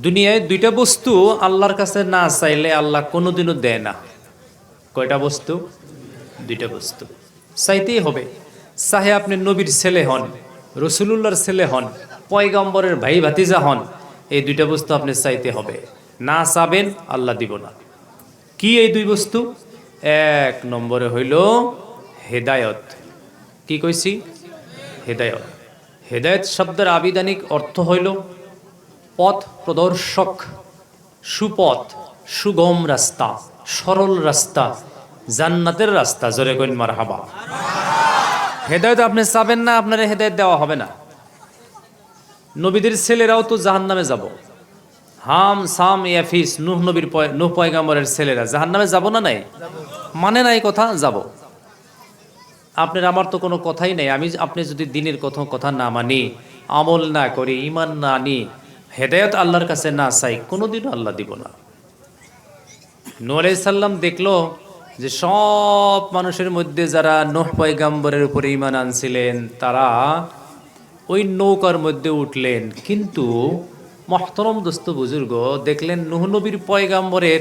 দুনিয়ায় দুইটা বস্তু আল্লাহর কাছে না চাইলে আল্লাহ কোনোদিনও দেয় না। কয়টা বস্তু? দুইটা বস্তু চাইতেই হবে। চাহে আপনি নবীর ছেলে হন, রসুলুল্লাহর ছেলে হন, পয়গম্বরের ভাই ভাতিজা হন, এই দুইটা বস্তু আপনি চাইতে হবে। না চাবেন আল্লাহ দিব না। কি এই দুই বস্তু? এক নম্বরে হইল হেদায়ত। কি কইছি? হেদায়ত। হেদায়ত শব্দের আবিধানিক অর্থ হইল পথ প্রদর্শক, সুপথ, সুগম রাস্তা, সরল রাস্তা, জান্নাতের রাস্তা। জোরে কইন মারহাবা। হেদায়েত আপনি চাবেন না, আপনার হেদায়েত দেওয়া হবে না। নবীদের ছেলেরাও তো জাহান্নামে যাব। হাম সাম ইয়াফিস, নূহ পয়গম্বরের ছেলেরা জাহান্নামে যাব না? নাই মানে নাই কথা, যাব। আপনার আমার তো কোনো কথাই নেই। আপনি যদি দিনের কথা না মানি, আমল না করি, ঈমান না আনি, হেদায়েত আল্লাহর কাছে না চাই, কোনোদিনও আল্লাহ দিব না। নূহ আলাইহিস সালাম দেখলো যে সব মানুষের মধ্যে যারা নূহ পয়গম্বরের উপরে ঈমান আনছিলেন তারা ওই নৌকার মধ্যে উঠলেন, কিন্তু মহতরম দোস্ত বুজুর্গ, দেখলেন নূহ নবীর পয়গম্বরের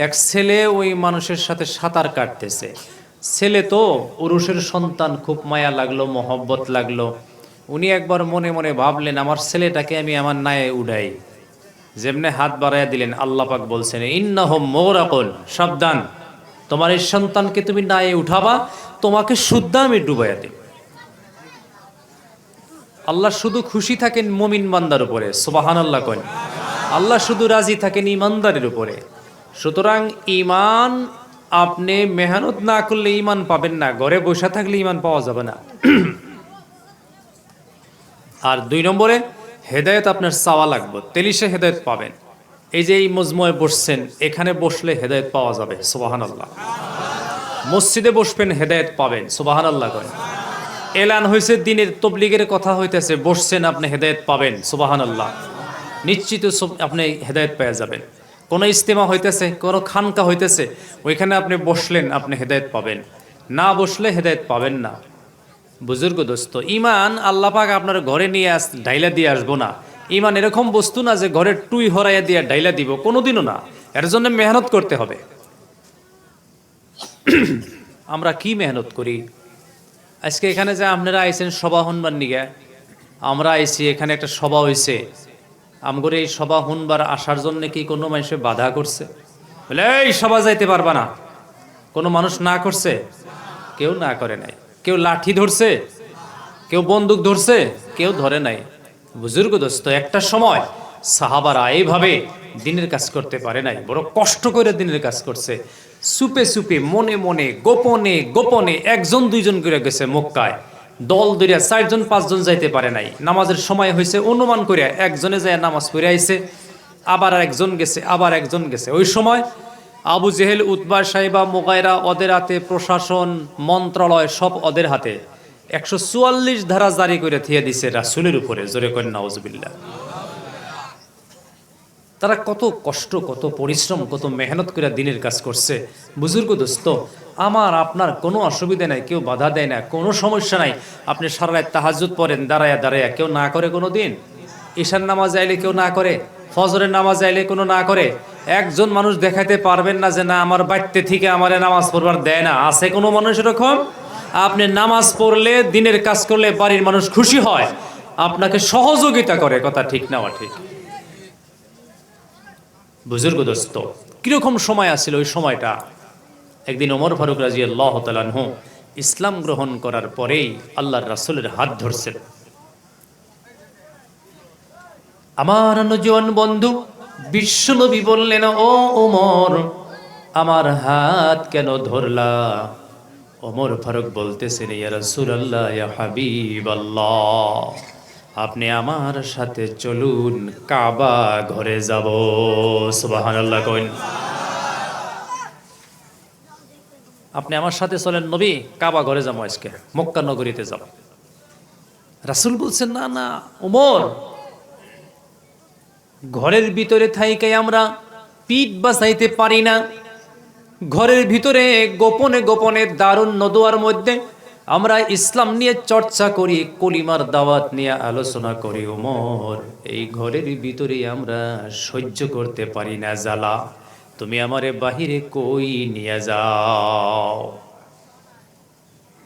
এক ছেলে ওই মানুষের সাথে সাঁতার কাটতেছে। ছেলে তো পুরুষের সন্তান, খুব মায়া লাগলো, মহব্বত লাগলো। উনি একবার মনে মনে ভাবলেন আমার ছেলেটাকে আমি আমার নায়ে উড়াই। যেমনে হাত বাড়াইয়া দিলেন, আল্লাহ পাক বলছেন ইন্নাহুম মুগরাকুন, সাবধান, তোমার এই সন্তানকে তুমি নায়ে উঠাবা, তোমাকে শুদ্ধ আমি ডুবাইয়া দেব। আল্লাহ শুধু খুশি থাকেন মুমিন বান্দার উপরে, সুবহানাল্লাহ কইন। আল্লাহ শুধু রাজি থাকেন ইমানদারের উপরে। সুতরাং ঈমান আপনি মেহনত না করলে ঈমান পাবেন না, ঘরে বসে থাকলে ঈমান পাওয়া যাবে না। আর দুই নম্বরে হেদায়েত আপনার চাওয়া লাগবে, তেলি সে হেদায়েত পাবেন। এই যে এই মজমুয়ে বসছেন, এখানে বসলে হেদায়েত পাওয়া যাবে, সুবহানাল্লাহ। মসজিদে বসবেন, হেদায়েত পাবেন, সুবহানাল্লাহ করেন। এলান হয়েছে, দিনের তবলিগের কথা হইতেছে, বসছেন, আপনি হেদায়েত পাবেন, সুবহানাল্লাহ। নিশ্চিত আপনি হেদায়েত পেয়ে যাবেন। কোনো ইস্তেমা হইতেছে, কোনো খানকা হইতেছে, ওইখানে আপনি বসলেন, আপনি হেদায়েত পাবেন। না বসলে হেদায়েত পাবেন না। বুজুর্গ দোস্ত, ঈমান আল্লাহ পাক আপনার ঘরে নিয়ে ঢাইলা দিয়ে আসবো না। ঈমান এরকম বস্তু না যে ঘরের টুই হরাইয়া দিয়ে ঢাইলা দিব, কোনোদিনও না। এর জন্য মেহনত করতে হবে। আমরা কি মেহনত করি? আজকে এখানে যে আপনারা আইছেন সভা শুনবার নিগে, আমরা আইছি, এখানে একটা সভা হয়েছে, আমগর এই সভা শুনবার আসার জন্য কি কোনো মানুষে বাধা করছে? বলে এই সভা যাইতে পারবা না, কোনো মানুষ না করছে? কেউ না করে নাই। কেউ লাঠি ধরছে, কেউ বন্দুক ধরছে, কেউ ধরে নাই। বুজুর্গ দোস্ত, একটা সময় সাহাবারা এইভাবে দিনের কাজ করতে পারে নাই, বড় কষ্ট করে দিনের কাজ করছে। সুপে সুপে, মনে মনে, গোপনে গোপনে, একজন দুইজন করে গেছে মক্কায়। দল দইরা 4 জন 5 জন যাইতে পারে নাই। নামাজের সময় হয়েছে, অনুমান করে একজনে যায় নামাজ পড়ে আইছে, আবার একজন গেছে, আবার একজন গেছে। ওই সময় আবু জেহেল, উতবা, সাইবা, মুগায়রা ওদের হাতে, প্রশাসন, মন্ত্রণালয় সব ওদের হাতে। 144 ধারা জারি করে থিয়ে দিছে রাসূলের উপরে। জোরে করেন নাউজুবিল্লাহ। তারা কত কষ্ট, কত পরিশ্রম, কত মেহনত করে দিনের কাজ করছে। বুজুর্গ দোস্ত, আমার আপনার কোনো অসুবিধা নাই, কেউ বাধা দেয় না, কোনো সমস্যা নাই। আপনি সারা রাত তাহাজ্জুদ পড়েন দাঁড়ায়া দাঁড়ায়া, কেউ না করে কোনো দিন? ঈশার নামাজ আইলে কেউ না করে? ফজরের নামাজ আইলে কোনো না করে? একজন মানুষ দেখাইতে পারবেন না যে না আমার বাড়িতে থেকে আমারে নামাজ পড়বার দেয় না? আছে কোনো মানুষ এরকম? আপনি নামাজ পড়লে, দিনের কাজ করলে বাড়ির মানুষ খুশি হয়, আপনাকে সহযোগিতা করে। কথা ঠিক না? ঠিক। বুজুর্গ দোস্ত, কিরকম সময় আসছিল ওই সময়টা? একদিন ওমর ফারুক রাদিয়াল্লাহু তাআলা আনহু ইসলাম গ্রহণ করার পরেই আল্লাহর রাসূলের হাত ধরছেন। আমার নজওয়ান বন্ধু বিশ্বনবী বললেন, ও ওমর, আমার হাত কেন ধরলা? ওমর ফারুক বলতেছেন, ইয়া রাসূলুল্লাহ, ইয়া হাবিবাল্লাহ, আপনি আমার সাথে চলুন, কাবা ঘরে যাব। সুবহানাল্লাহ কইন। আপনি আমার সাথে চলেন নবী, কাবা ঘরে যাবো, আজকে মক্কা নগরীতে যাব। রাসূল বলছেন, না না ওমর, ঘরের ভিতরে থাইকে আমরা পিঠ বাঁচাইতে পারি না। ঘরের ভিতরে গোপনে গোপনে দারুণ নদুয়ার মধ্যে আমরা ইসলাম নিয়ে চর্চা করি, কলিমার দাওয়াত নিয়ে আলোচনা করি, ওমর এই ঘরের ভিতরে আমরা সহ্য করতে পারি না জ্বালা, তুমি আমারে বাহিরে কই নিয়ে যাও।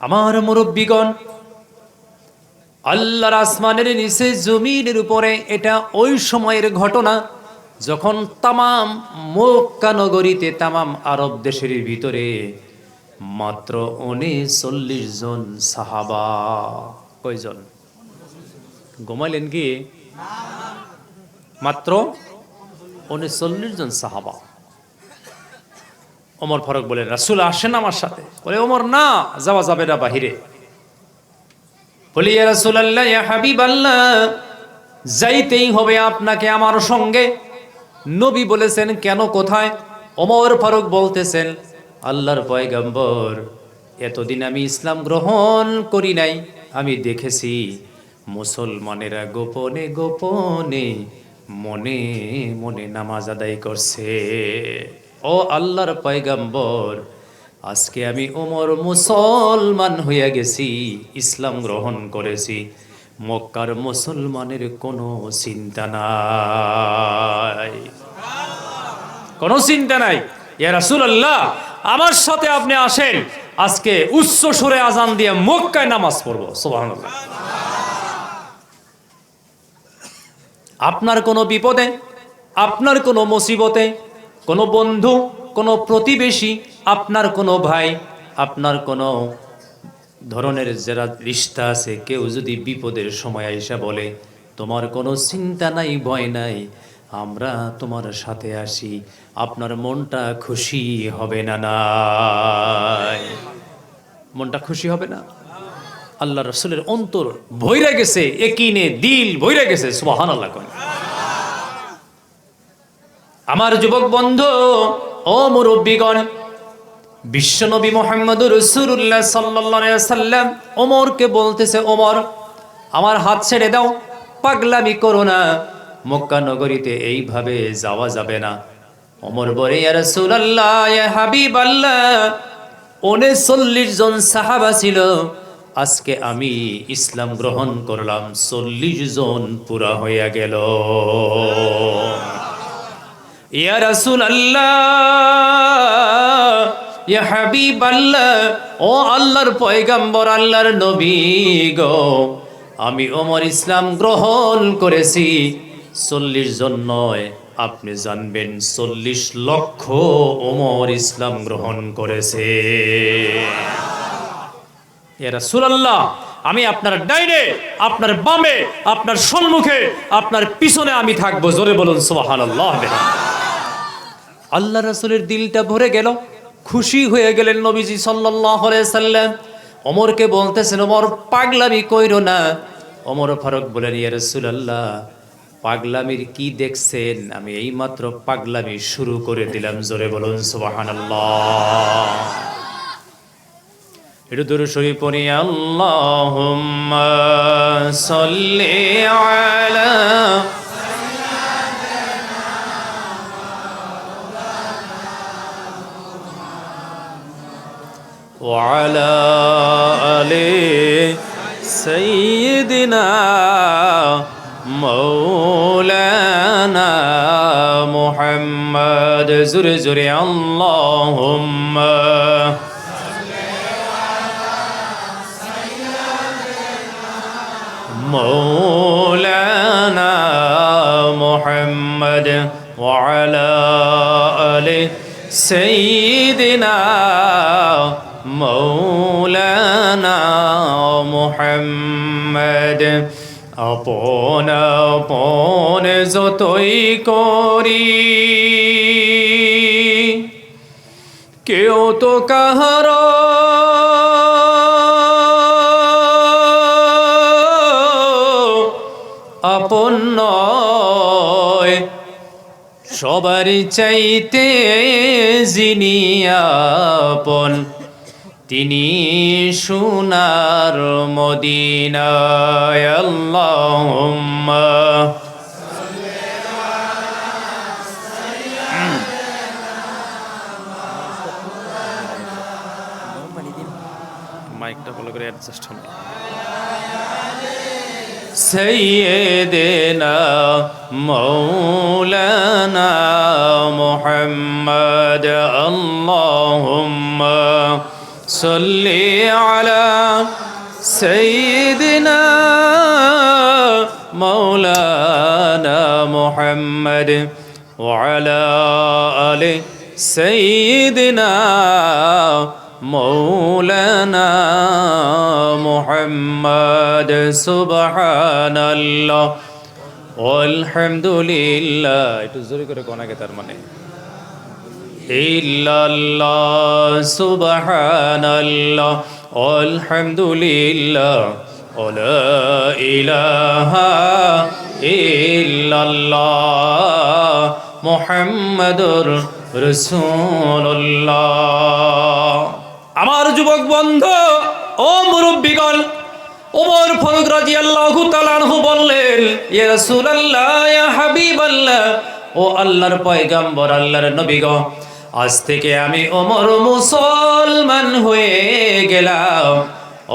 আমার মুরব্বীগণ, আল্লাহর আসমানের নিচে জমিনের উপরে, এটা ওই সময়ের ঘটনা যখন তামাম মক্কা নগরীতে, তামাম আরব দেশের ভিতরে মাত্র 39 জন সাহাবা। কয়জন? ঘুমাইলেন কি? মাত্র 39 জন সাহাবা। ওমর ফারুক বলেন, রাসূল আসেন আমার সাথে। বলে ওমর, না, যাওয়া যাবে না বাহিরে। বলি, ইয়া রাসূলুল্লাহ, ইয়া হাবিবাল্লাহ, যাইতেই হবে আপনাকে আমার সঙ্গে। নবী বলেছেন, কেন, কোথায়? ওমর ফারুক বলতেছেন, আল্লাহর পয়গম্বর, এতদিন আমি ইসলাম গ্রহণ করি নাই, আমি দেখেছি মুসলমানেরা গোপনে গোপনে মনে মনে নামাজ আদায় করছে। ও আল্লাহর পয়গম্বর, আজকে আমি ওমর মুসলমান হইয়া গেছি, ইসলাম গ্রহণ করেছি, মক্কার মুসলমানের কোনো চিন্তা নাই, কোনো চিন্তা নাই। ইয়া রাসূলুল্লাহ, আমার সাথে আপনি আসেন, আজকে উচ্চ সুরে আজান দিয়ে মক্কায় নামাজ পড়ব। সুবহানাল্লাহ। আপনার কোনো বিপদে, আপনার কোনো মুসিবতে, কোনো বন্ধু, কোনো প্রতিবেশী, আপনার কোনো ভাই, আপনার কোনো ধরনের যারা রিশতা আছে, কেউ যদি বিপদের সময় আইসা বলে, তোমার কোনো চিন্তা নাই, ভয় নাই, আমরা তোমার সাথে আসি, আপনার মনটা খুশি হবে না? নাই, মনটা খুশি হবে না? আল্লাহ রাসূলের অন্তর ভইরা গেছে, একিনে দিল ভইরা গেছে। সুবহানাল্লাহ। আমার যুবক বন্ধু, ও মুরব্বীগণ, বিশ্বনবী মুহাম্মদুর রাসূলুল্লাহ সাল্লাল্লাহু আলাইহি ওয়াসাল্লাম ওমরকে বলতেছে, ওমর, আমার হাত ছেড়ে দাও, পাগলামি করো না, মক্কা নগরীতে এইভাবে যাওয়া যাবে না। ওমর বলে, ইয়া রাসূলুল্লাহ, ইয়া হাবিবাল্লাহ, 39 জন সাহাবা ছিল, আজকে আমি ইসলাম গ্রহণ করলাম, 40 জন পুরা হইয়া গেল। ইয়া রাসূলুল্লাহ, ইয়া হাবিবাল্লাহ, ও আল্লাহর পয়গম্বর, আল্লাহর নবী গো, আমি ওমর ইসলাম গ্রহণ করেছি, 40 জন নয়, আপনি জানবেন 40 লক্ষ ওমর ইসলাম গ্রহণ করেছে। ইয়া রাসূলুল্লাহ, আমি আপনার ডাইনে, আপনার বামে, আপনার সম্মুখে, আপনার পিছনে আমি থাকবো। জোরে বলুন সুবহানাল্লাহ। আল্লাহ রাসূলের দিলটা ভরে গেল, খুশি হয়ে গেলেন নবীজি সাল্লাল্লাহু আলাইহি সাল্লাম। ওমরকে বলতেছেন, ওমর, পাগলামি কইরো না। ওমর ফারুক বলেন, ইয়া রাসূলুল্লাহ, পাগলামির কি দেখছেন? আমি এইমাত্র পাগলামি শুরু করে দিলাম। জোরে বলুন সুবহানাল্লাহ। একটু দুরূদ শরীফ পড়ি। আল্লাহুম্মা সাল্লি আলা ওয়া আলা আলি সাইয়্যিদিনা মাওলানা মুহাম্মদ। জোরে জোরে আল্লাহুম্মা مولانا محمد وعلى آل سيدنا مولانا محمد। আপন আপন যতই করি, কেউ তো কাহারো আপন নয়, সবারই চাইতে যিনি আপন, তিনি সোনার মদিনায়। আল্লাহুম্মা মাইকটা ফলো করে অ্যাডজাস্ট হবে। সাইয়্যিদিনা মাওলানা মুহাম্মদ আল্লাহুম্মা সাল্লি আলা সাইয়্যিদিনা মাওলানা মুহাম্মদ ওয়া আলা আলি সাইয়্যিদিনা মাওলানা মুহাম্মদ সুবহানাল্লাহ আলহামদুলিল্লাহ। একটু জোরে করে কোন আগে তার মানে ইল্লাল্লাহ সুবহানাল্লাহ আলহামদুলিল্লাহ ওয়া ইলাহা ইল্লাল্লাহ মুহাম্মাদুর রাসূলুল্লাহ। আমার যুবক বন্ধু ও মুরব্বিগণ, ওমর ফারুক রাদিয়াল্লাহু তাআলা আনহু বললেন, ইয়া রাসূলুল্লাহ, ইয়া হাবিবাল্লাহ, ও আল্লাহর পয়গম্বর, আল্লাহর নবী গো, আজ থেকে আমি ওমর মুসলমান হয়ে গেলাম।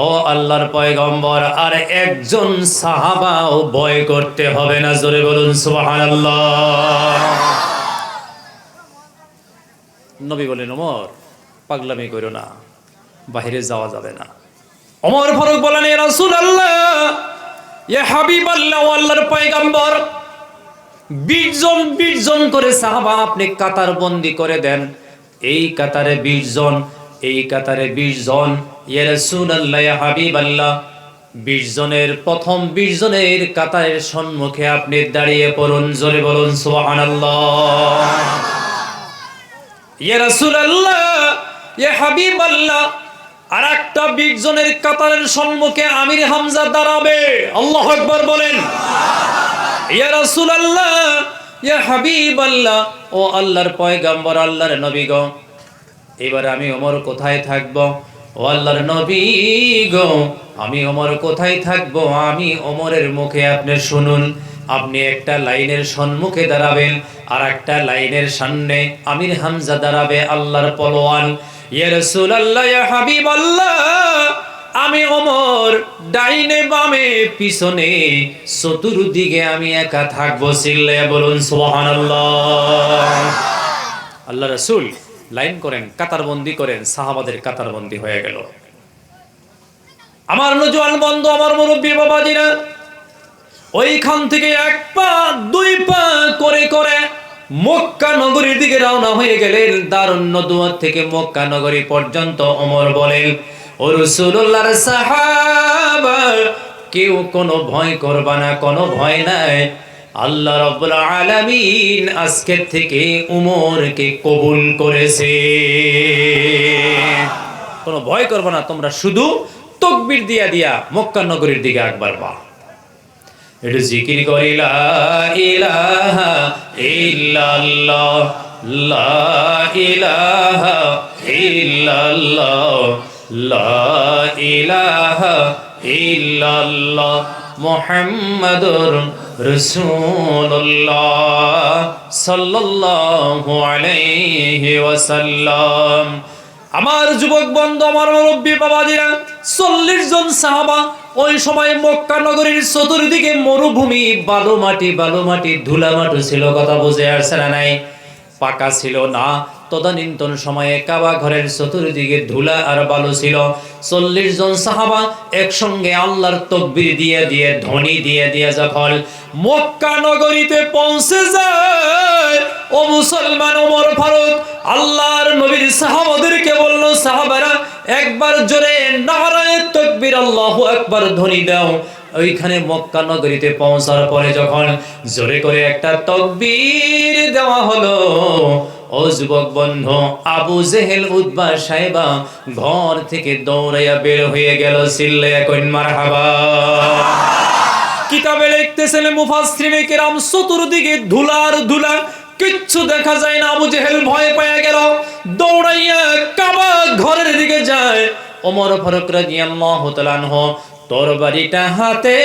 ও আল্লাহর পয়গম্বর, আর একজন সাহাবাও ভয় করতে হবে না। জোরে বলুন সুবহানাল্লাহ। নবী বলেন, ওমর পাগলামি করো না, বাহিরে যাওয়া যাবে না। ওমর ফারুক বলেন, ইয়া রাসূলুল্লাহ, ইয়া হাবিবাল্লাহ, আল্লাহর পয়গম্বর, 20 জন করে সাহাবা আপনি কাতার বন্দি করে দেন। এই কাতারে 20 জন, এই কাতারে 20 জন। ইয়া রাসূলুল্লাহ, ইয়া হাবিবাল্লাহ, 20 জনের প্রথম 20 জনের কাতারের সম্মুখে আপনি দাঁড়িয়ে পড়ুন। জোরে বলুন সুবহানাল্লাহ। ইয়া রাসূলুল্লাহ, ইয়া হাবিবাল্লাহ, আর একটা 20 জনের কাতারের সম্মুখে আমির হামজা দাঁড়াবে। আল্লাহু আকবার বলেন। ইয়া রাসূলুল্লাহ, ইয়া হাবিবাল্লাহ, ও আল্লাহর পয়গম্বর, আল্লাহর নবী গো, এবারে আমি ওমর কোথায় থাকব? ও আল্লাহর নবী গো, আমি ওমর কোথায় থাকব? আমি ওমরের মুখে আপনি শুনুন। আপনি একটা লাইনের সম্মুখে দাঁড়াবেন, আর একটা লাইনের সামনে আমির হামজা দাঁড়াবে, আল্লাহর পলোয়ান। ইয়া রাসূলুল্লাহ, ইয়া হাবিবাল্লাহ, আমি ওমর ডাইনে বামে পিছনে চতুর্দিকে আমি একা থাকবো। চিল্লায়া বলুন সুবহানাল্লাহ। আল্লাহ রাসূল লাইন করেন, কাতারবন্দি করেন, সাহাবাদের কাতারবন্দি হয়ে গেল। আমার নওজোয়ান বন্ধু, আমার মুরব্বী বাবাজিরা, ওইখান থেকে 1 পা 2 পা করে করে মক্কা নগরীর দিকে রওনা হয়ে গেলেন। দারুন নদওয়া থেকে মক্কা নগরী পর্যন্ত। ওমর বলেন, ও রাসূলুল্লাহর সাহাবা, কেউ কোনো ভয় করবা না, কোনো ভয় নাই। আল্লাহ রাব্বুল আলামিন আজকে থেকে উমরকে কবুল করেছে। কোনো ভয় করবা না, তোমরা শুধু তাকবীর দিয়া দিয়া মক্কা নগরীর দিকে একবার বা একটু জিকির করি, লা ইলাহা ইল্লাল্লাহ, লা ইলাহা ইল্লাল্লাহ, লা ইলাহা ইল্লাল্লাহ মুহাম্মাদুর রাসূলুল্লাহ সাল্লাল্লাহু আলাইহি ওয়াসাল্লাম। আমার যুবক বন্ধু, আমার মুরব্বী বাবাজিরা, 40 জন সাহাবা। ওই সময় মক্কা নগরীর চতুর্দিকে মরুভূমি, বালু মাটি, বালু মাটি, ধুলা মাটি ছিল। কথা বুঝে আসছে না? নাই, পাকা ছিল না। তদানীন্তন সময়ে কাবা ঘরের চতুর্দিকে ধুলা আর বালু ছিল। 40 জন সাহাবা একসঙ্গে আল্লাহর তাকবীর দিয়ে দিয়ে, ধ্বনি দিয়ে দিয়ে যখন মক্কা নগরীতে পৌঁছে যায়, ও মুসলমান, ওমর ফারুক আল্লাহর নবীর সাহাবাদেরকে বলল, সাহাবারা একবার জোরে নারায়ে তাকবীর, আল্লাহু আকবার ধ্বনি দাও। ওইখানে মক্কা নগরীতে পৌঁছার পরে যখন জোরে করে একটা তাকবীর দেওয়া হলো, ও যুবক বন্ধু, আবু জেহেল, উতবা, সাইবা ঘর থেকে দৌড়াইয়া বের হয়ে গেল। চিল্লায়া কইন মারহাবা। কিতাবে লিখতেছেন মুফাসসিরিনে কিরাম, চতুর্দিকে ধুলার ধুলা, কিচ্ছু দেখা যায় না। আবু জেহেল ভয় পেয়ে গেল, দৌড়াইয়া কাবা ঘরের দিকে যায়। ওমর ফারুক রাদিয়াল্লাহু তাআলা আনহু তরবারিটা হাতে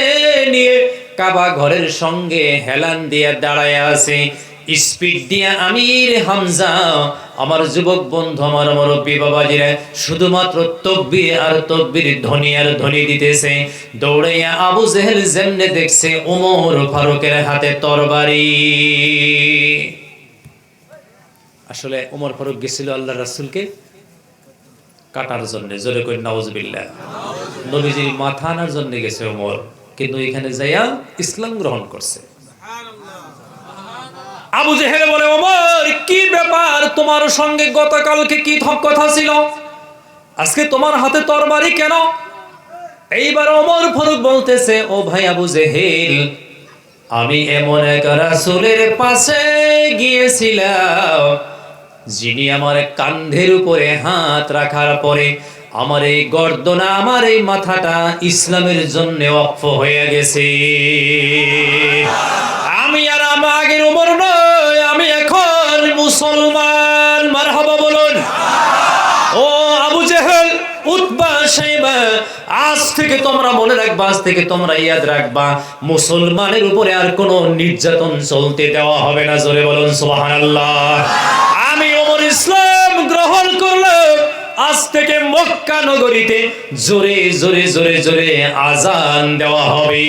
নিয়ে কাবা ঘরের সঙ্গে হেলান দিয়ে দাঁড়ায় আছে। স্পিড দিয়া আমির হামজা আমার যুবক বন্ধু আমার মুরব্বী বাবাজিরা শুধুমাত্র তাকবীর আর তাকবীর ধ্বনি আর ধ্বনি দিতেছে। দৌড়াইয়া আবু জেহেল যেমনে দেখছে ওমর ফারুকের হাতে তরবারি। আসলে ওমর ফারুক গেছিল আল্লাহর রাসূলকে কাটার জন্য, জোরে কই নাউজুবিল্লাহ। নবীজির মাথা আনার জন্য গেছে ওমর, কিন্তু এখানে যাইয়া ইসলাম গ্রহণ করছে। আবু জেহেল বলে, ওমর কি ব্যাপার, তোমার সঙ্গে গতকালকে কি কথা ছিল, আজকে তোমার হাতে তরবারি কেন? এইবার ওমর ফারুক বলতেছে, ও ভাই আবু জেহেল, আমি এমন এক রাসূলের পাশে গিয়েছিলাম যিনি আমার কাঁধের উপরে হাত রাখার পরে আমার এই গর্দনা, আমার এই মাথাটা ইসলামের জন্য ওয়াকফ হয়ে গেছে। আমি আর আগের ওমর নই, আমি এখন মুসলমান। মারহাবা বলুন। ও আবু জেহেল, উতবা, শাইবা, আজ থেকে তোমরা মনে রাখবা, আজ থেকে তোমরা ইয়াদ রাখবা, মুসলমানের উপরে আর কোনো নির্যাতন চলতে দেওয়া হবে না। জোরে বলুন সুবহানাল্লাহ। আমি ওমর ইসলাম গ্রহণ করলাম, আজ থেকে মক্কা নগরীতে জোরে জোরে জোরে জোরে আজান দেওয়া হবে।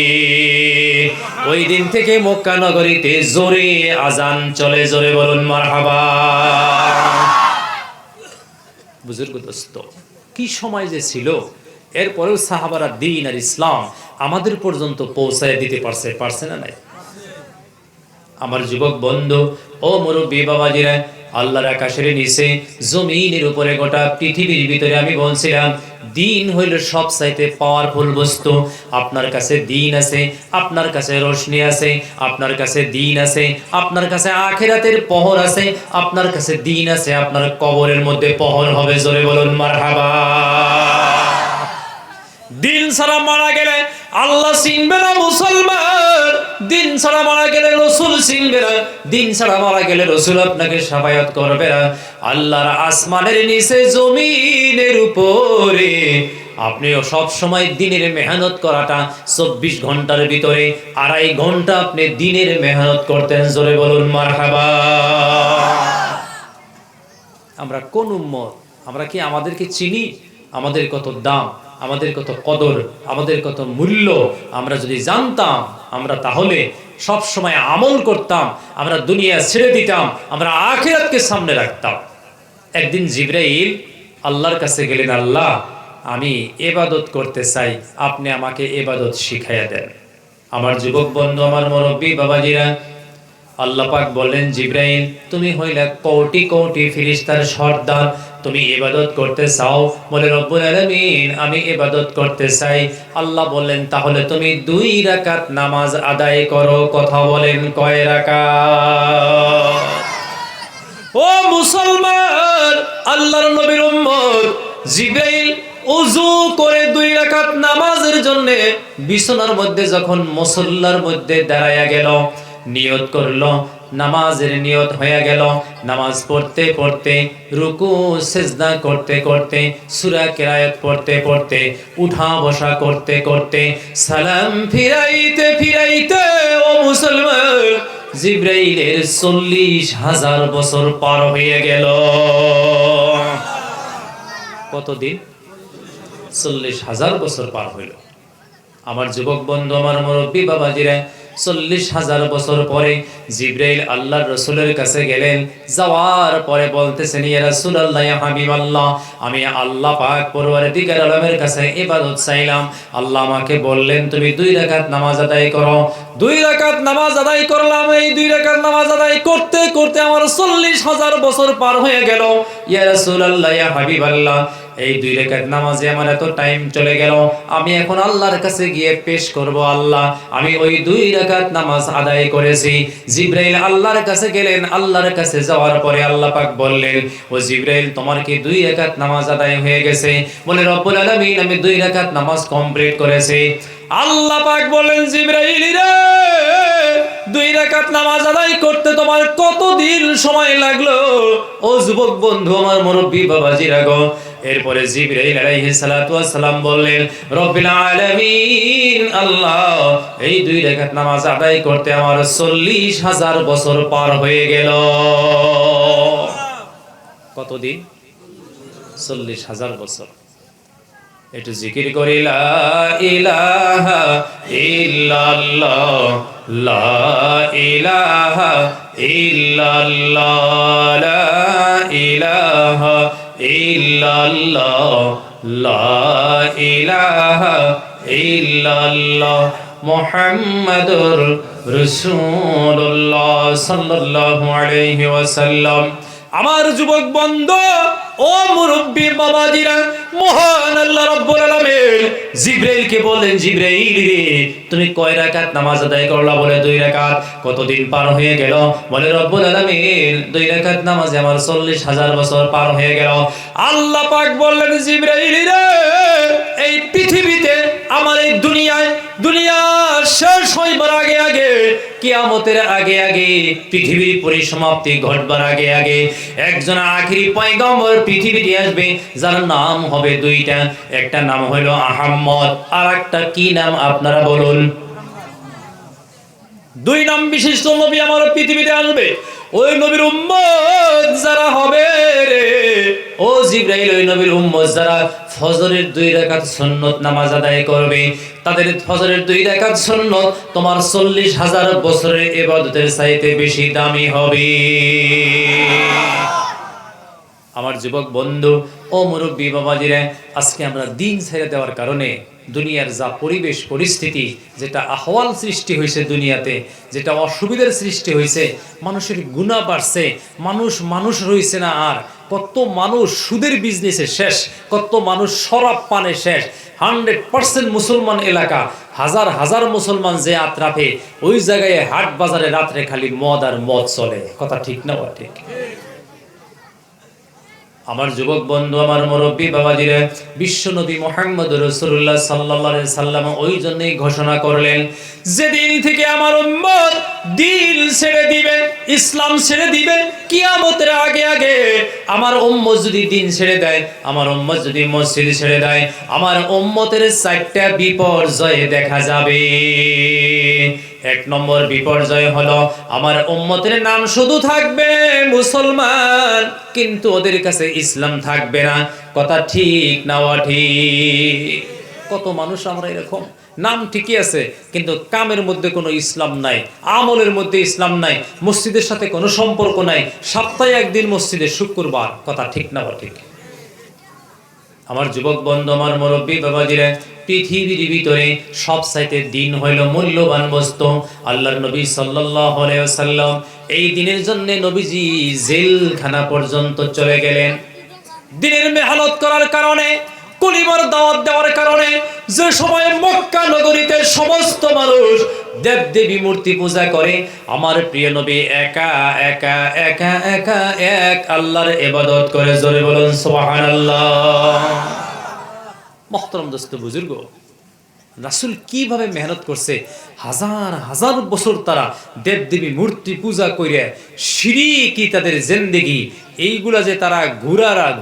ওই দিন থেকে মক্কা নগরীতে জোরে আজান চলে। জোরে বলুন মারহাবা। বুজুর্গ দোস্ত, কি সময় যে ছিল, এরপরেও সাহাবারা দ্বীন আর ইসলাম আমাদের পর্যন্ত পৌঁছায় দিতে পারছে না নাই? আমার যুবক বন্ধু ও মুরব্বী বাবাজিরা, আল্লাহর আকাশের নিচে জমিনের উপরে গোটা পৃথিবীর ভিতরে আমি বলছিলাম দিন হইল সবচাইতে পাওয়ারফুল বস্তু। আপনার কাছে দিন আছে, আপনার কাছে রোশনি আছে, আপনার কাছে দিন আছে, আপনার কাছে আখিরাতের পহর আছে, আপনার কাছে দিন আছে, আপনার কবরের মধ্যে পহর হবে। জোরে বলুন মারহাবা। দিন ছাড়া মারা গেলে আল্লাহ চিনবে না মুসলমান, দিন ছাড়া মারা গেলে রসুল চিনবে না, দিন ছাড়া মারা গেলে রসুল আপনাকে সাফায়াত করবে না। আল্লাহর আসমানের নিচে জমিনের উপরে আপনিও সব সময় দিনের মেহনত করাটা 24 ঘন্টার ভিতরে 2.5 ঘন্টা আপনি দিনের মেহনত করতেন। জোরে বলুন মারহাবা। আমরা কোন উম্মত? আমরা কি আমাদেরকে চিনি? আমাদের কত দাম, আমাদের কত কদর, আমাদের কত মূল্য আমরা যদি জানতাম, আমরা তাহলে সব সময় আমল করতাম, আমরা দুনিয়া ছেড়ে দিতাম, আমরা আখিরাতকে সামনে রাখতাম। একদিন জিবরাইল আল্লাহর কাছে গেলেন, আল্লাহ আমি ইবাদত করতে চাই, আপনি আমাকে ইবাদত শিখাইয়া দেন। আমার যুবক বন্ধু, আমার মুরব্বী বাবাজিরা, আল্লাহ পাক বললেন, জিবরাইল তুমি হইলা কোটি কোটি ফেরেশতার সর্দার, তুমি ইবাদত করতে চাও? বলে রব্বুল আলামিন আমি ইবাদত করতে চাই। আল্লাহ বললেন, তাহলে তুমি 2 রাকাত নামাজ আদায় করো। কথা বলেন, কয় রাকাত? ও মুসলমান, আল্লাহর নবীর উম্মত, জিবরাইল ওযু করে 2 রাকাত নামাজের জন্য বিছানার মধ্যে যখন মুসল্লার মধ্যে দাঁড়ায়া গেল, নিয়ত করলো, নামাজের নিয়ত হয়ে গেল। নামাজ পড়তে পড়তে, রুকু সিজদা করতে করতে, সূরা কিরায়াত পড়তে পড়তে, উঠা বসা করতে করতে, সালাম ফিরাইতে ফিরাইতে ও মুসলমান, জিবরাইলের 40,000 বছর পার হয়ে গেল। কতদিন? 40,000 বছর পার হইল। আমার যুবক বন্ধু, আমার মুরব্বী বাবাজিরা, 40,000 বছর পরে জিবরাইল আল্লাহর রাসূলের কাছে গেলেন। যাওয়ার পরে বলতেছেন, ইয়া রাসূলুল্লাহ, ইয়া হাবিবাল্লাহ, আমি আল্লাহ পাক পরওয়ারদিগার আলমের কাছে ইবাদত চাইলাম। আল্লাহ আমাকে বললেন তুমি 2 রাকাত নামাজ আদায় করো। 2 রাকাত নামাজ আদায় করলাম। এই 2 রাকাত নামাজ আদায় করতে করতে আমার 40,000 বছর পার হয়ে গেল। ইয়া রাসূলুল্লাহ, ইয়া হাবিবাল্লাহ, এই 2 রাকাত নামাজে আমার এত টাইম চলে গেল, আমি এখন আল্লাহর কাছে গিয়ে পেশ করব। আল্লাহ, আমি ওই 2 রাকাত নামাজ আদায় করেছি। জিবরাইল আল্লাহর কাছে গেলেন। আল্লাহর কাছে যাওয়ার পরে আল্লাহ পাক বললেন, ও জিবরাইল তোমার কি 2 রাকাত নামাজ আদায় হয়ে গেছে? বলে রব্বুল আলামিন আমি 2 রাকাত নামাজ কমপ্লিট করেছি। আল্লাহ পাক বললেন, জিবরাইল রে, 2 রাকাত নামাজ আদায় করতে তোমার কতদিন সময় লাগলো? ও যুবক বন্ধু, আমার মুরব্বী বাবাজিরা গো, এরপরে জিবরাইল আলাইহিস সালাতু ওয়াস সালাম বললেন, রব্বিল আলামিন, আল্লাহ, এই 2 রাকাত নামাজ আদায় করতে আমার 40,000 বছর পার হয়ে গেল। কতদিন? 40,000 বছর। একটু জিকির করি, লা ইলাহা ইল্লাল্লাহ, লা ইলাহা ইল্লাল্লাহ, লা ইলাহা ইল্লাল্লাহ, লা ইলাহা ইল্লাল্লাহ, মুহাম্মাদুর রাসূলুল্লাহ সাল্লাল্লাহু আলাইহি ওয়াসাল্লাম। আমার যুবক বন্ধু ও মুরব্বি বাবাজিরা, মহান আল্লাহ রাব্বুল আলামিন জিবরাইলকে বললেন, জিবরাইল রে, তুমি কয় রাকাত নামাজ আদায় করলা? বলে 2 রাকাত। কতদিন পার হয়ে গেল? বলে রব্বুল আলামিন 2 রাকাত নামাজে আমার 40,000 বছর পার হয়ে গেল। আল্লাহ পাক বললেন, জিবরাইল রে, এই পৃথিবীতে, আমার এই দুনিয়ায়, দুনিয়া শেষ হইবার আগে আগে, কিয়ামতের আগে আগে, পৃথিবীর পরিসমাপ্তি ঘটবার আগে আগে একজন আখিরি পয়গম্বর পৃথিবীতে আসবে, যার নাম হবে 2টা। একটা নাম হলো আহমদ, আর একটা কি নাম আপনারা বলুন? 2 নাম বিশিষ্ট নবী আমার পৃথিবীতে আসবে। ওই নবীর উম্মত যারা হবে রে, ও জিবরাইল, ওই নবীর উম্মত যারা ফজরের 2 রাকাত সুন্নত নামাজ আদায় করবে, তাদের ফজরের 2 রাকাত সুন্নত তোমার 40,000 বছরের ইবাদতের চাইতে বেশি দামি হবে। আমার যুবক বন্ধু ও মুরব্বী বাবাজিরা, আজকে আমরা দিন ছেড়ে দেওয়ার কারণে দুনিয়ার যা পরিবেশ পরিস্থিতি, যেটা আহওয়াল সৃষ্টি হয়েছে দুনিয়াতে, যেটা অসুবিধার সৃষ্টি হয়েছে, মানুষের গুনাহ বাড়ছে, মানুষ রয়েছে না। আর কত মানুষ সুদের বিজনেসে শেষ, কত মানুষ শরাব পানে শেষ। 100% মুসলমান এলাকা, হাজার হাজার মুসলমান যে আত্রাফে, ওই জায়গায় হাট বাজারে রাত্রে খালি মদ আর মদ চলে। কথা ঠিক না? ঠিক। আমার যুবক বন্ধু, আমার মুরব্বী বাবাজিরা, বিশ্ব নবী মুহাম্মদ রাসূলুল্লাহ সাল্লাল্লাহু আলাইহি সাল্লাম ওই জন্যই ঘোষণা করলেন, যেদিন থেকে আমার উম্মত দিন ছেড়ে দিবে, ইসলাম ছেড়ে দিবে, কিয়ামতের আগে আগে আমার উম্মত যদি দিন ছেড়ে দেয়, আমার উম্মত যদি মসজিদ ছেড়ে দেয়, আমার উম্মতের 4টা বিপর্যয় দেখা যাবে। 1 নম্বর বিপর্যয় হলো, আমার উম্মতের নাম শুধু থাকবে মুসলমান, কিন্তু ওদের কাছে ইসলাম থাকবে না। কথা ঠিক না? ঠিক। কত মানুষ আমরা এরকম, নাম ঠিকই আছে কিন্তু কামের মধ্যে কোনো ইসলাম নাই, আমলের মধ্যে ইসলাম নাই, মসজিদের সাথে কোনো সম্পর্ক নাই, সপ্তাহে 1 দিন মসজিদে, শুক্রবার। কথা ঠিক না? ঠিক। আমার যুবক বন্ধু, আমার মুরব্বী বাবাজিরা, পৃথিবীর ভিতরে সবচাইতে দিন হইল মূল্যবান বস্তু। আল্লাহর নবী সাল্লাল্লাহু আলাইহি ওয়াসাল্লাম এই দিনের জন্য নবীজি জেলখানা পর্যন্ত চলে গেলেন। দিনের মেহনত করার কারণে, কলিমার দাওয়াত দেওয়ার কারণে, যে সময় মক্কা নগরীতে সমস্ত মানুষ দেবদেবী মূর্তি পূজা করে, আমার প্রিয় নবী একা একা একা একা এক আল্লাহর ইবাদত করে। জোরে বলুন সুবহানাল্লাহ। মুহতারাম দোস্ত বুজুর্গ, রাসূল কিভাবে মেহনত করছে, হাজার হাজার বছর তারা দেবদেবী মূর্তি পূজা করে, শিরকি তাদের জিন্দেগি, এইগুলা যে তারা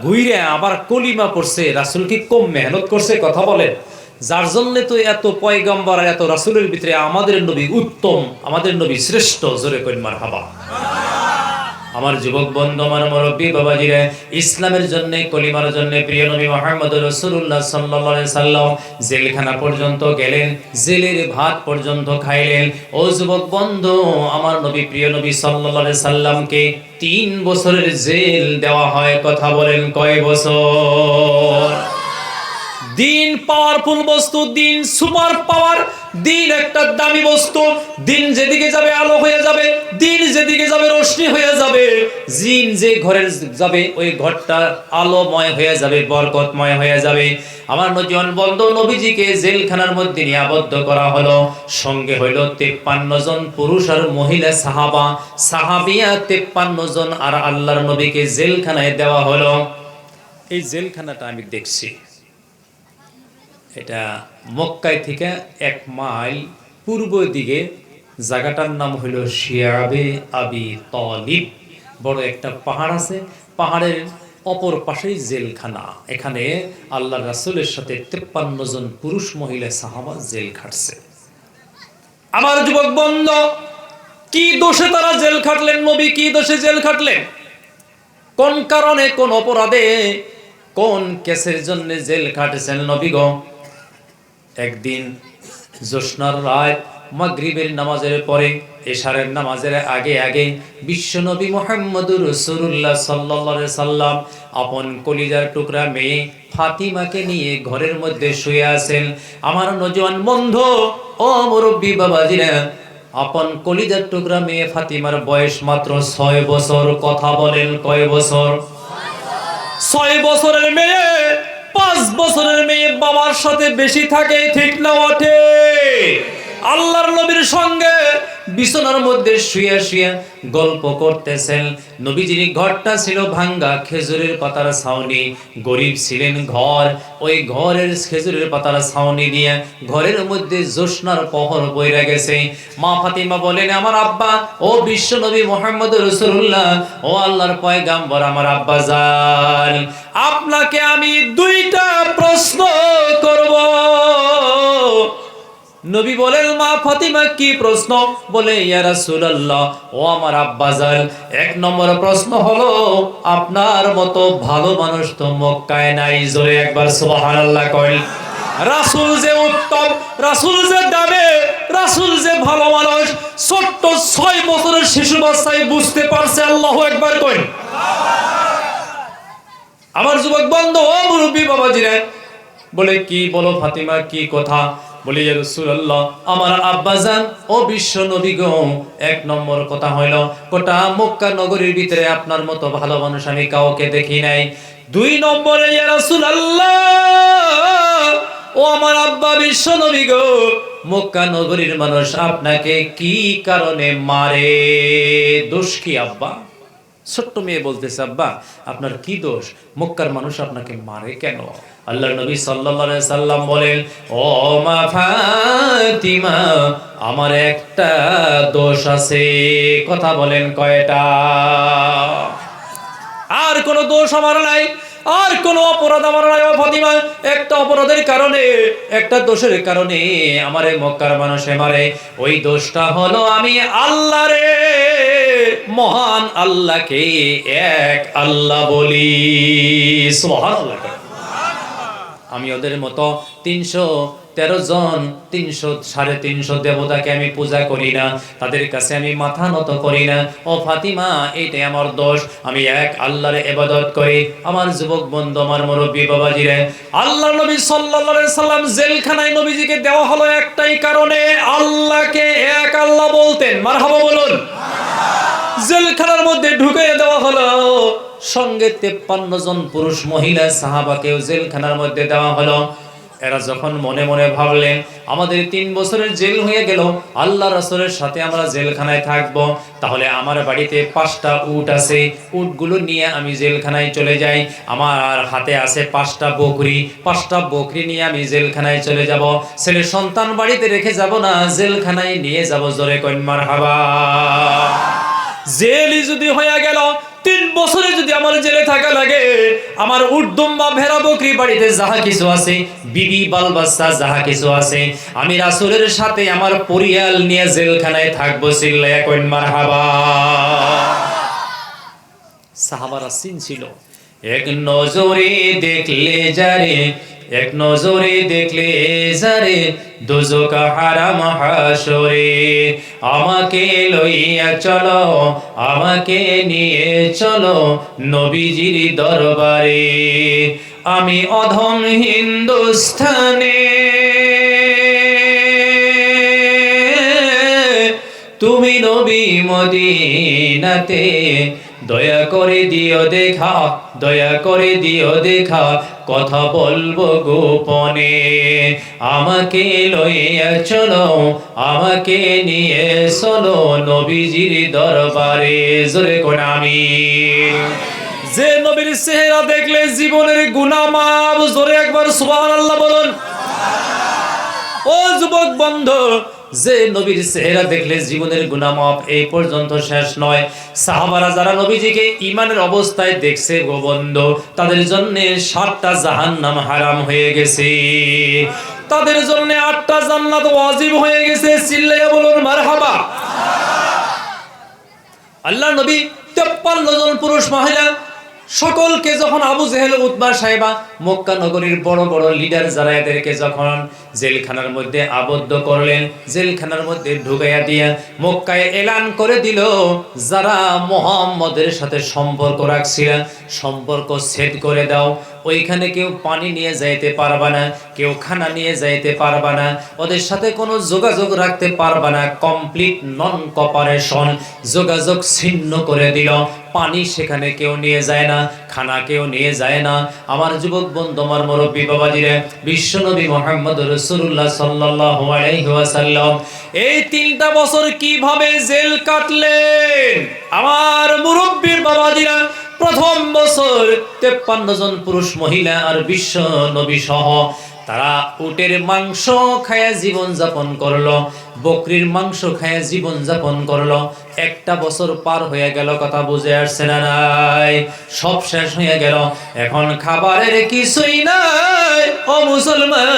ঘুরে আবার কলিমা পড়ছে, রাসূল কি কম মেহনত করছে? কথা বলেন। যার জন্য তো এত পয়গম্বর, এত রাসূলের ভিতরে আমাদের নবী উত্তম, আমাদের নবী শ্রেষ্ঠ। জোরে কইন মারহাবা। আমার যুবক বন্ধু, আমার মুরব্বী বাবাজিরা, ইসলামের জন্য, কলিমার জন্য প্রিয় নবী মুহাম্মদ রাসূলুল্লাহ সাল্লাল্লাহু আলাইহি সাল্লাম জেলখানা পর্যন্ত গেলেন, জেলের ভাত পর্যন্ত খাইলেন। ও যুবক বন্ধু, আমার নবী, প্রিয় নবী সাল্লাল্লাহু আলাইহি সাল্লামকে 3 বছরের জেল দেওয়া হয়। কথা বলেন, কয় বছর? দিন পাওয়ারফুল বস্তু, দিন সুপার পাওয়ার, দিন একটা দামি বস্তু। দিন যেদিকে যাবে আলো হয়ে যাবে, দিন যেদিকে যাবে রোশনি হয়ে যাবে। জিন যে ঘরে যাবে ওই ঘরটা আলোময় হয়ে যাবে, বরকতময় হয়ে যাবে। আমার নজন বন্ধু, নবীজিকে জেলখানার মধ্যে নিয়ে আবদ্ধ করা হলো। সঙ্গে হইল 53 জন পুরুষ আর মহিলা সাহাবা, সাহাবিয়া 53 জন, আর আল্লাহর নবীকে জেলখানায় দেওয়া হলো। এই জেলখানাটা আমি দেখছি, এটা মক্কায় থেকে 1 মাইল পূর্ব দিকে। জায়গাটার নাম হলো শিয়াবে আবি তালিব। বড় একটা পাহাড় আছে, পাহাড়ের অপর পাশেই জেলখানা। এখানে আল্লাহ রাসূলের সাথে 53 জন পুরুষ মহিলা সাহাবা জেল খাটছে। আমার যুবক বন্ধু, কি দোষে তারা জেল খাটলেন? নবী কি দোষে জেল খাটলেন? কোন কারণে, কোন অপরাধে, কোন কেসের জন্য জেল খাটেছেন নবী গো? একদিন জ্যোৎস্নার রাত, মাগরিবের নামাজের পরে, এশারের নামাজের আগে আগে বিশ্বনবী মুহাম্মদুর রাসূলুল্লাহ সাল্লাল্লাহু আলাইহি সাল্লাম আপন কলিজার টুকরা মেয়ে ফাতিমাকে নিয়ে ঘরের মধ্যে শুয়ে আছেন। আমার নওজোয়ান বন্ধু ও মুরব্বী বাবাজিরা, আপন কলিজার টুকরা মেয়ে ফাতিমার বয়স মাত্র 6 বছর। কথা বলেন কয় বছর? 6 বছরের মেয়ে, 5 বছরের মেয়ে বাবার সাথে বেশি থাকে, ঠিক না ওঠে? আল্লাহর নবীর সঙ্গে বিছানার মধ্যে শুয়ে শুয়ে গল্প করতেছেন। নবীজির ঘরটা ছিল ভাঙ্গা খেজুরের পাতার ছাউনি, গরিব ছিলেন ঘর। ওই ঘরের খেজুরের পাতার ছাউনি দিয়ে ঘরের মধ্যে জ্যোৎস্নার প্রহর বইরা গেছে। মা ফাতিমা বলেন, আমার আব্বা ও বিশ্ব নবী মুহাম্মদ রাসূলুল্লাহ, ও আল্লাহর পয়গাম্বর আমার আব্বা জান, আপনাকে আমি 2টা প্রশ্ন করব। নবী বলেন, মা ফাতিমা কি প্রশ্ন? বলে, ইয়া রাসূলুল্লাহ, ও আমার আব্বাজান, 1 নম্বর প্রশ্ন হলো, আপনার মতো ভালো মানুষ তো মক্কায় নাই। জোরে একবার সুবহানাল্লাহ কইল। রাসূল যে উত্তম, রাসূল যে দাবে, রাসূল যে ভালো মানুষ, ছোট্ট 6 বছরের শিশু বাচ্চাই বুঝতে পারছে। আল্লাহু আকবার কইল। আমার যুবক বন্ধু ও মুরব্বী বাবাজিরা বলে, কি বলো ফাতিমা, কি কথা? বলি, ইয়া রাসূলুল্লাহ, আমার আব্বাজান ও বিশ্ব নবী গো, 1 নম্বর কথা হইল, গোটা মক্কা নগরীর ভিতরে আপনার মতো ভালো মানুষ আমি কাউকে দেখি নাই। 2 নম্বরে, ইয়া রাসূলুল্লাহ, ও আমার আব্বা বিশ্ব নবী গো, মক্কা নগরীর মানুষ আপনাকে কি কারণে মারে? দোষ কি আব্বা? ছোট্ট মেয়ে বলতেছে, আব্বা আপনার কি দোষ? মক্কার মানুষ আপনাকে মারে কেন? আল্লাহর নবী সাল্লাল্লাহু আলাইহি সাল্লাম বলেন, ও মা ফাতিমা, আমার একটা দোষ আছে। কথা বলেন কয়টা? আর কোনো দোষ আমার নাই, আর কোনো অপরাধ আমার নাই। ও ফাতিমা, একটা অপরাধের কারণে, একটা দোষের কারণে আমারে মক্কার মানুষে মারে। ওই দোষটা হলো আমি আল্লাহরে, মহান আল্লাহকে এক আল্লাহ বলি। সুবহানাল্লাহ। আমি ওদের মতো 313 জন, 300-350 দেবতাকে আমি পূজা করি না, তাদের কাছে আমি মাথা নত করি না। ও ফাতিমা, এইটাই আমার দোষ, আমি এক আল্লাহর ইবাদত করি। আমার যুবক বন্ধু, আমার মুরব্বী বাবাজিরা, আল্লাহর নবী সাল্লাল্লাহু আলাইহি সাল্লাম জেলখানায় নবীজিকে দেওয়া হলো একটাই কারণে, আল্লাহকে এক আল্লাহ বলতেন। মারহাবা বলুন। জেলখানার মধ্যে ঢুকিয়ে দেওয়া হলো, সঙ্গে 53 জন পুরুষ মহিলা সাহাবাকেও জেলখানার মধ্যে দেওয়া হলো। এরা যখন মনে মনে ভাবলেন, আমাদের 3 বছরের জেল হয়ে গেল, আল্লাহ রাসূলের সাথে আমরা জেলখানায় থাকবো, তাহলে আমার বাড়িতে 5টা উট আছে, উটগুলো নিয়ে আমি জেলখানায় চলে যাই। আমার হাতে আছে 5টা বকরি, 5টা বকরি নিয়ে আমি জেলখানায় চলে যাব। ছেলে সন্তান বাড়িতে রেখে যাব না, জেলখানায় নিয়ে যাব। জোরে কইন মারহাবা। জেলই যদি হয়ে গেল, 3 বছরে যদি আমার জেলে থাকা লাগে, আমার উর্দুম্বা ভেড়া বকরি বাড়িতে যাহা কিছু আছে, বিবি বাল বাচ্চা যাহা কিছু আছে, আমি রাসূলের সাথে আমার পরিয়াল নিয়ে জেলখানায় থাকবো। চিল্লায়া কইন মারহাবা। সাহাবারা সিন ছিল, এক নজরে দেখলে যারে, এক নজরে দেখলে যারে, দোজখ হারাম হাসরে। আমাকে লইয়া চলো, আমাকে নিয়ে চলো নবীজির দরবারে। আমি অধম হিন্দুস্থানে, তুমি নবী মদিনাতে। দয়া করে দিও দেখা, দয়া করে দিও দেখা, কথা বলবো গোপনে। আমাকে লইয়া চলো, আমাকে নিয়ে চলো নবীজির দরবারে। জোরে কোন আমিন। যে নবীর চেহারা দেখলে জীবনের গুনাহ মাফ। জোরে একবার সুবহানাল্লাহ বলুন। ও যুবক বন্ধু, যে নবীর চেহারা দেখলে জীবনের গুনাহ মাফ, এই পর্যন্ত শেষ নয়। সাহাবারা যারা নবীজিকে ঈমানের অবস্থায় দেখছে গো বন্ধু, তাদের জন্য 7টা জাহান্নাম হারাম হয়ে গেছে, তাদের জন্য 8টা জান্নাত ওয়াজিব হয়ে গেছে। চিল্লাইয়া বলুন মারহাবা। আল্লাহ নবী 53 জন পুরুষ মহিলা সকলকে যখন আবু জেহেল, উতবা, সাইবা, মক্কা নগরীর বড় বড় লিডার যারা, এদেরকে যখন জেলখানার মধ্যে আবদ্ধ করলেন, জেলখানার মধ্যে ঢুকাইয়া দিয়া মক্কায় এলান করে দিল, যারা মুহাম্মদের সাথে সম্পর্ক রাখছিল সম্পর্ক ছেদ করে দাও। ওইখানে কেউ পানি নিয়ে যাইতে পারবা না, কেউ খানা নিয়ে যাইতে পারবা না, ওদের সাথে কোনো যোগাযোগ রাখতে পারবা না। কমপ্লিট নন কপারেশন, যোগাযোগ ছিন্ন করে দিল। পানি সেখানে কেউ নিয়ে যায় না, খানা কেউ নিয়ে যায় না। আমার যুবক বন্ধু, আমার মুরব্বী বাবাজিরা, বিশ্বনবী মুহাম্মদ রাসূলুল্লাহ সাল্লাল্লাহু আলাইহি ওয়াসাল্লাম এই 3টা বছর কিভাবে জেল কাটলেন আমার মুরব্বীর বাবাজিরা। প্রথম বছর 53 জন পুরুষ মহিলা আর বিশ্ব নবী সহ তারা উটের মাংস খায়া জীবন যাপন করলো, বকরির মাংস খায়া জীবন যাপন করলো। একটা বছর পার হয়ে গেল, কথা বুঝে আসছে না নাই? সব শেষ হয়ে গেল, এখন খাবারের কিছুই নাই। ও মুসলমান,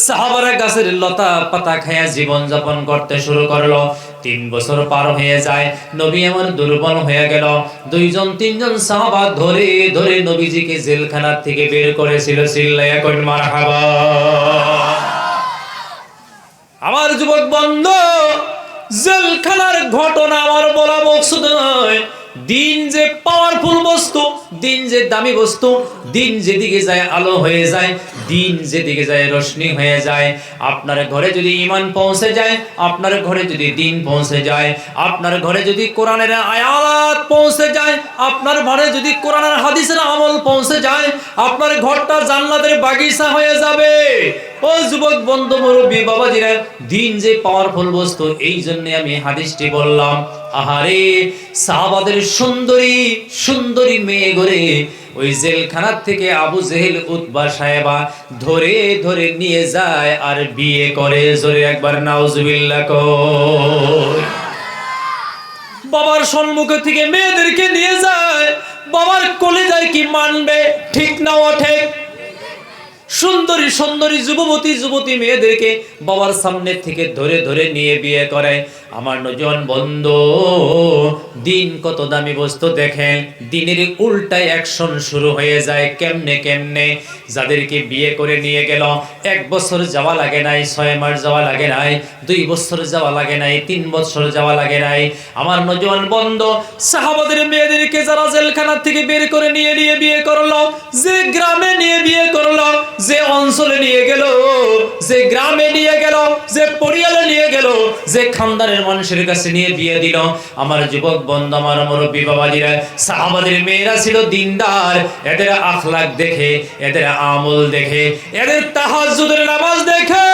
সাহাবারা গাছের লতা পাতা খায়া জীবন যাপন করতে শুরু করলো। 3 বছর পার হয়ে যায়, নবী আমার দুর্বল হয়ে গেল। 2-3 সাহাবা ধরে ধরে নবীজিকে জেলখানা থেকে বের করেছিল। চিল্লায়া কই মারহাবা। আমার যুবক বন্ধু, জেলখানার ঘটনা আমার বলা মকসুদ নয়। দিন যে পাওয়ারফুল বস্তু, দিন যে দামি বস্তু, দিন যেদিকে যায় আলো হয়ে যায়, দিন যেদিকে যায় রোশনি হয়ে যায়। আপনার ঘরে যদি ঈমান পৌঁছে যায়, আপনার ঘরে যদি দিন পৌঁছে যায়, আপনার ঘরে যদি কোরআনের আয়াত পৌঁছে যায়, আপনার ঘরে যদি কোরআনের হাদিসের আমল পৌঁছে যায়, আপনার ঘরটা জান্নাতের বাগিচা হয়ে যাবে। ও যুবক বন্ধু, মুরব্বী বাবাজিরা, দিন যে পাওয়ারফুল বস্তু, এই জন্য আমি হাদিসটি বললাম। আহারে, সাহাবাদের সুন্দরী সুন্দরী মেয়ে গড়ে ওই জেলখানার থেকে আবু জেহেল, উতবা, সাইবা ধরে ধরে নিয়ে যায় আর বিয়ে করে। জোরে একবার নাউজুবিল্লাহ কই। বাবার সম্মুখ থেকে মেয়েদেরকে নিয়ে যায়, বাবার কলিজায় কি মানবে? ঠিক না ওঠে? সুন্দরী সুন্দরী যুবতী মেয়েদেরকে বাবার সামনে থেকে ধরে ধরে নিয়ে বিয়ে করে। আমার নজন বন্ধু, দিন কত দামি বস্তু দেখেন, দিনের উল্টায় অ্যাকশন শুরু হয়ে যায়। কেমনে কেমনে? যাদেরকে বিয়ে করে নিয়ে গেল, 1 বছর যাওয়া লাগে নাই, 6 মাস যাওয়া লাগে নাই, 2 বছর যাওয়া লাগে নাই, 3 বছর যাওয়া লাগে নাই। আমার নজন বন্ধু, সাহাবাদের মেয়েদেরকে যারা জেলখানা থেকে বের করে নিয়ে বিয়ে করলো, যে গ্রামে নিয়ে বিয়ে করলো, যে অঞ্চলে নিয়ে গেল, যে গ্রামে নিয়ে গেল, যে পরিয়ালে নিয়ে গেল, যে খানদানের মানুষের কাছে নিয়ে বিয়ে দিল, আমার যুবক বন্ধু, আমার মুরব্বী বাবাজিরা, সাহাবাদের মেয়েরা ছিল দিনদার। এদের আখলাক দেখে, এদের আমল দেখে, এদের তাহাজ্জুদের নামাজ দেখে,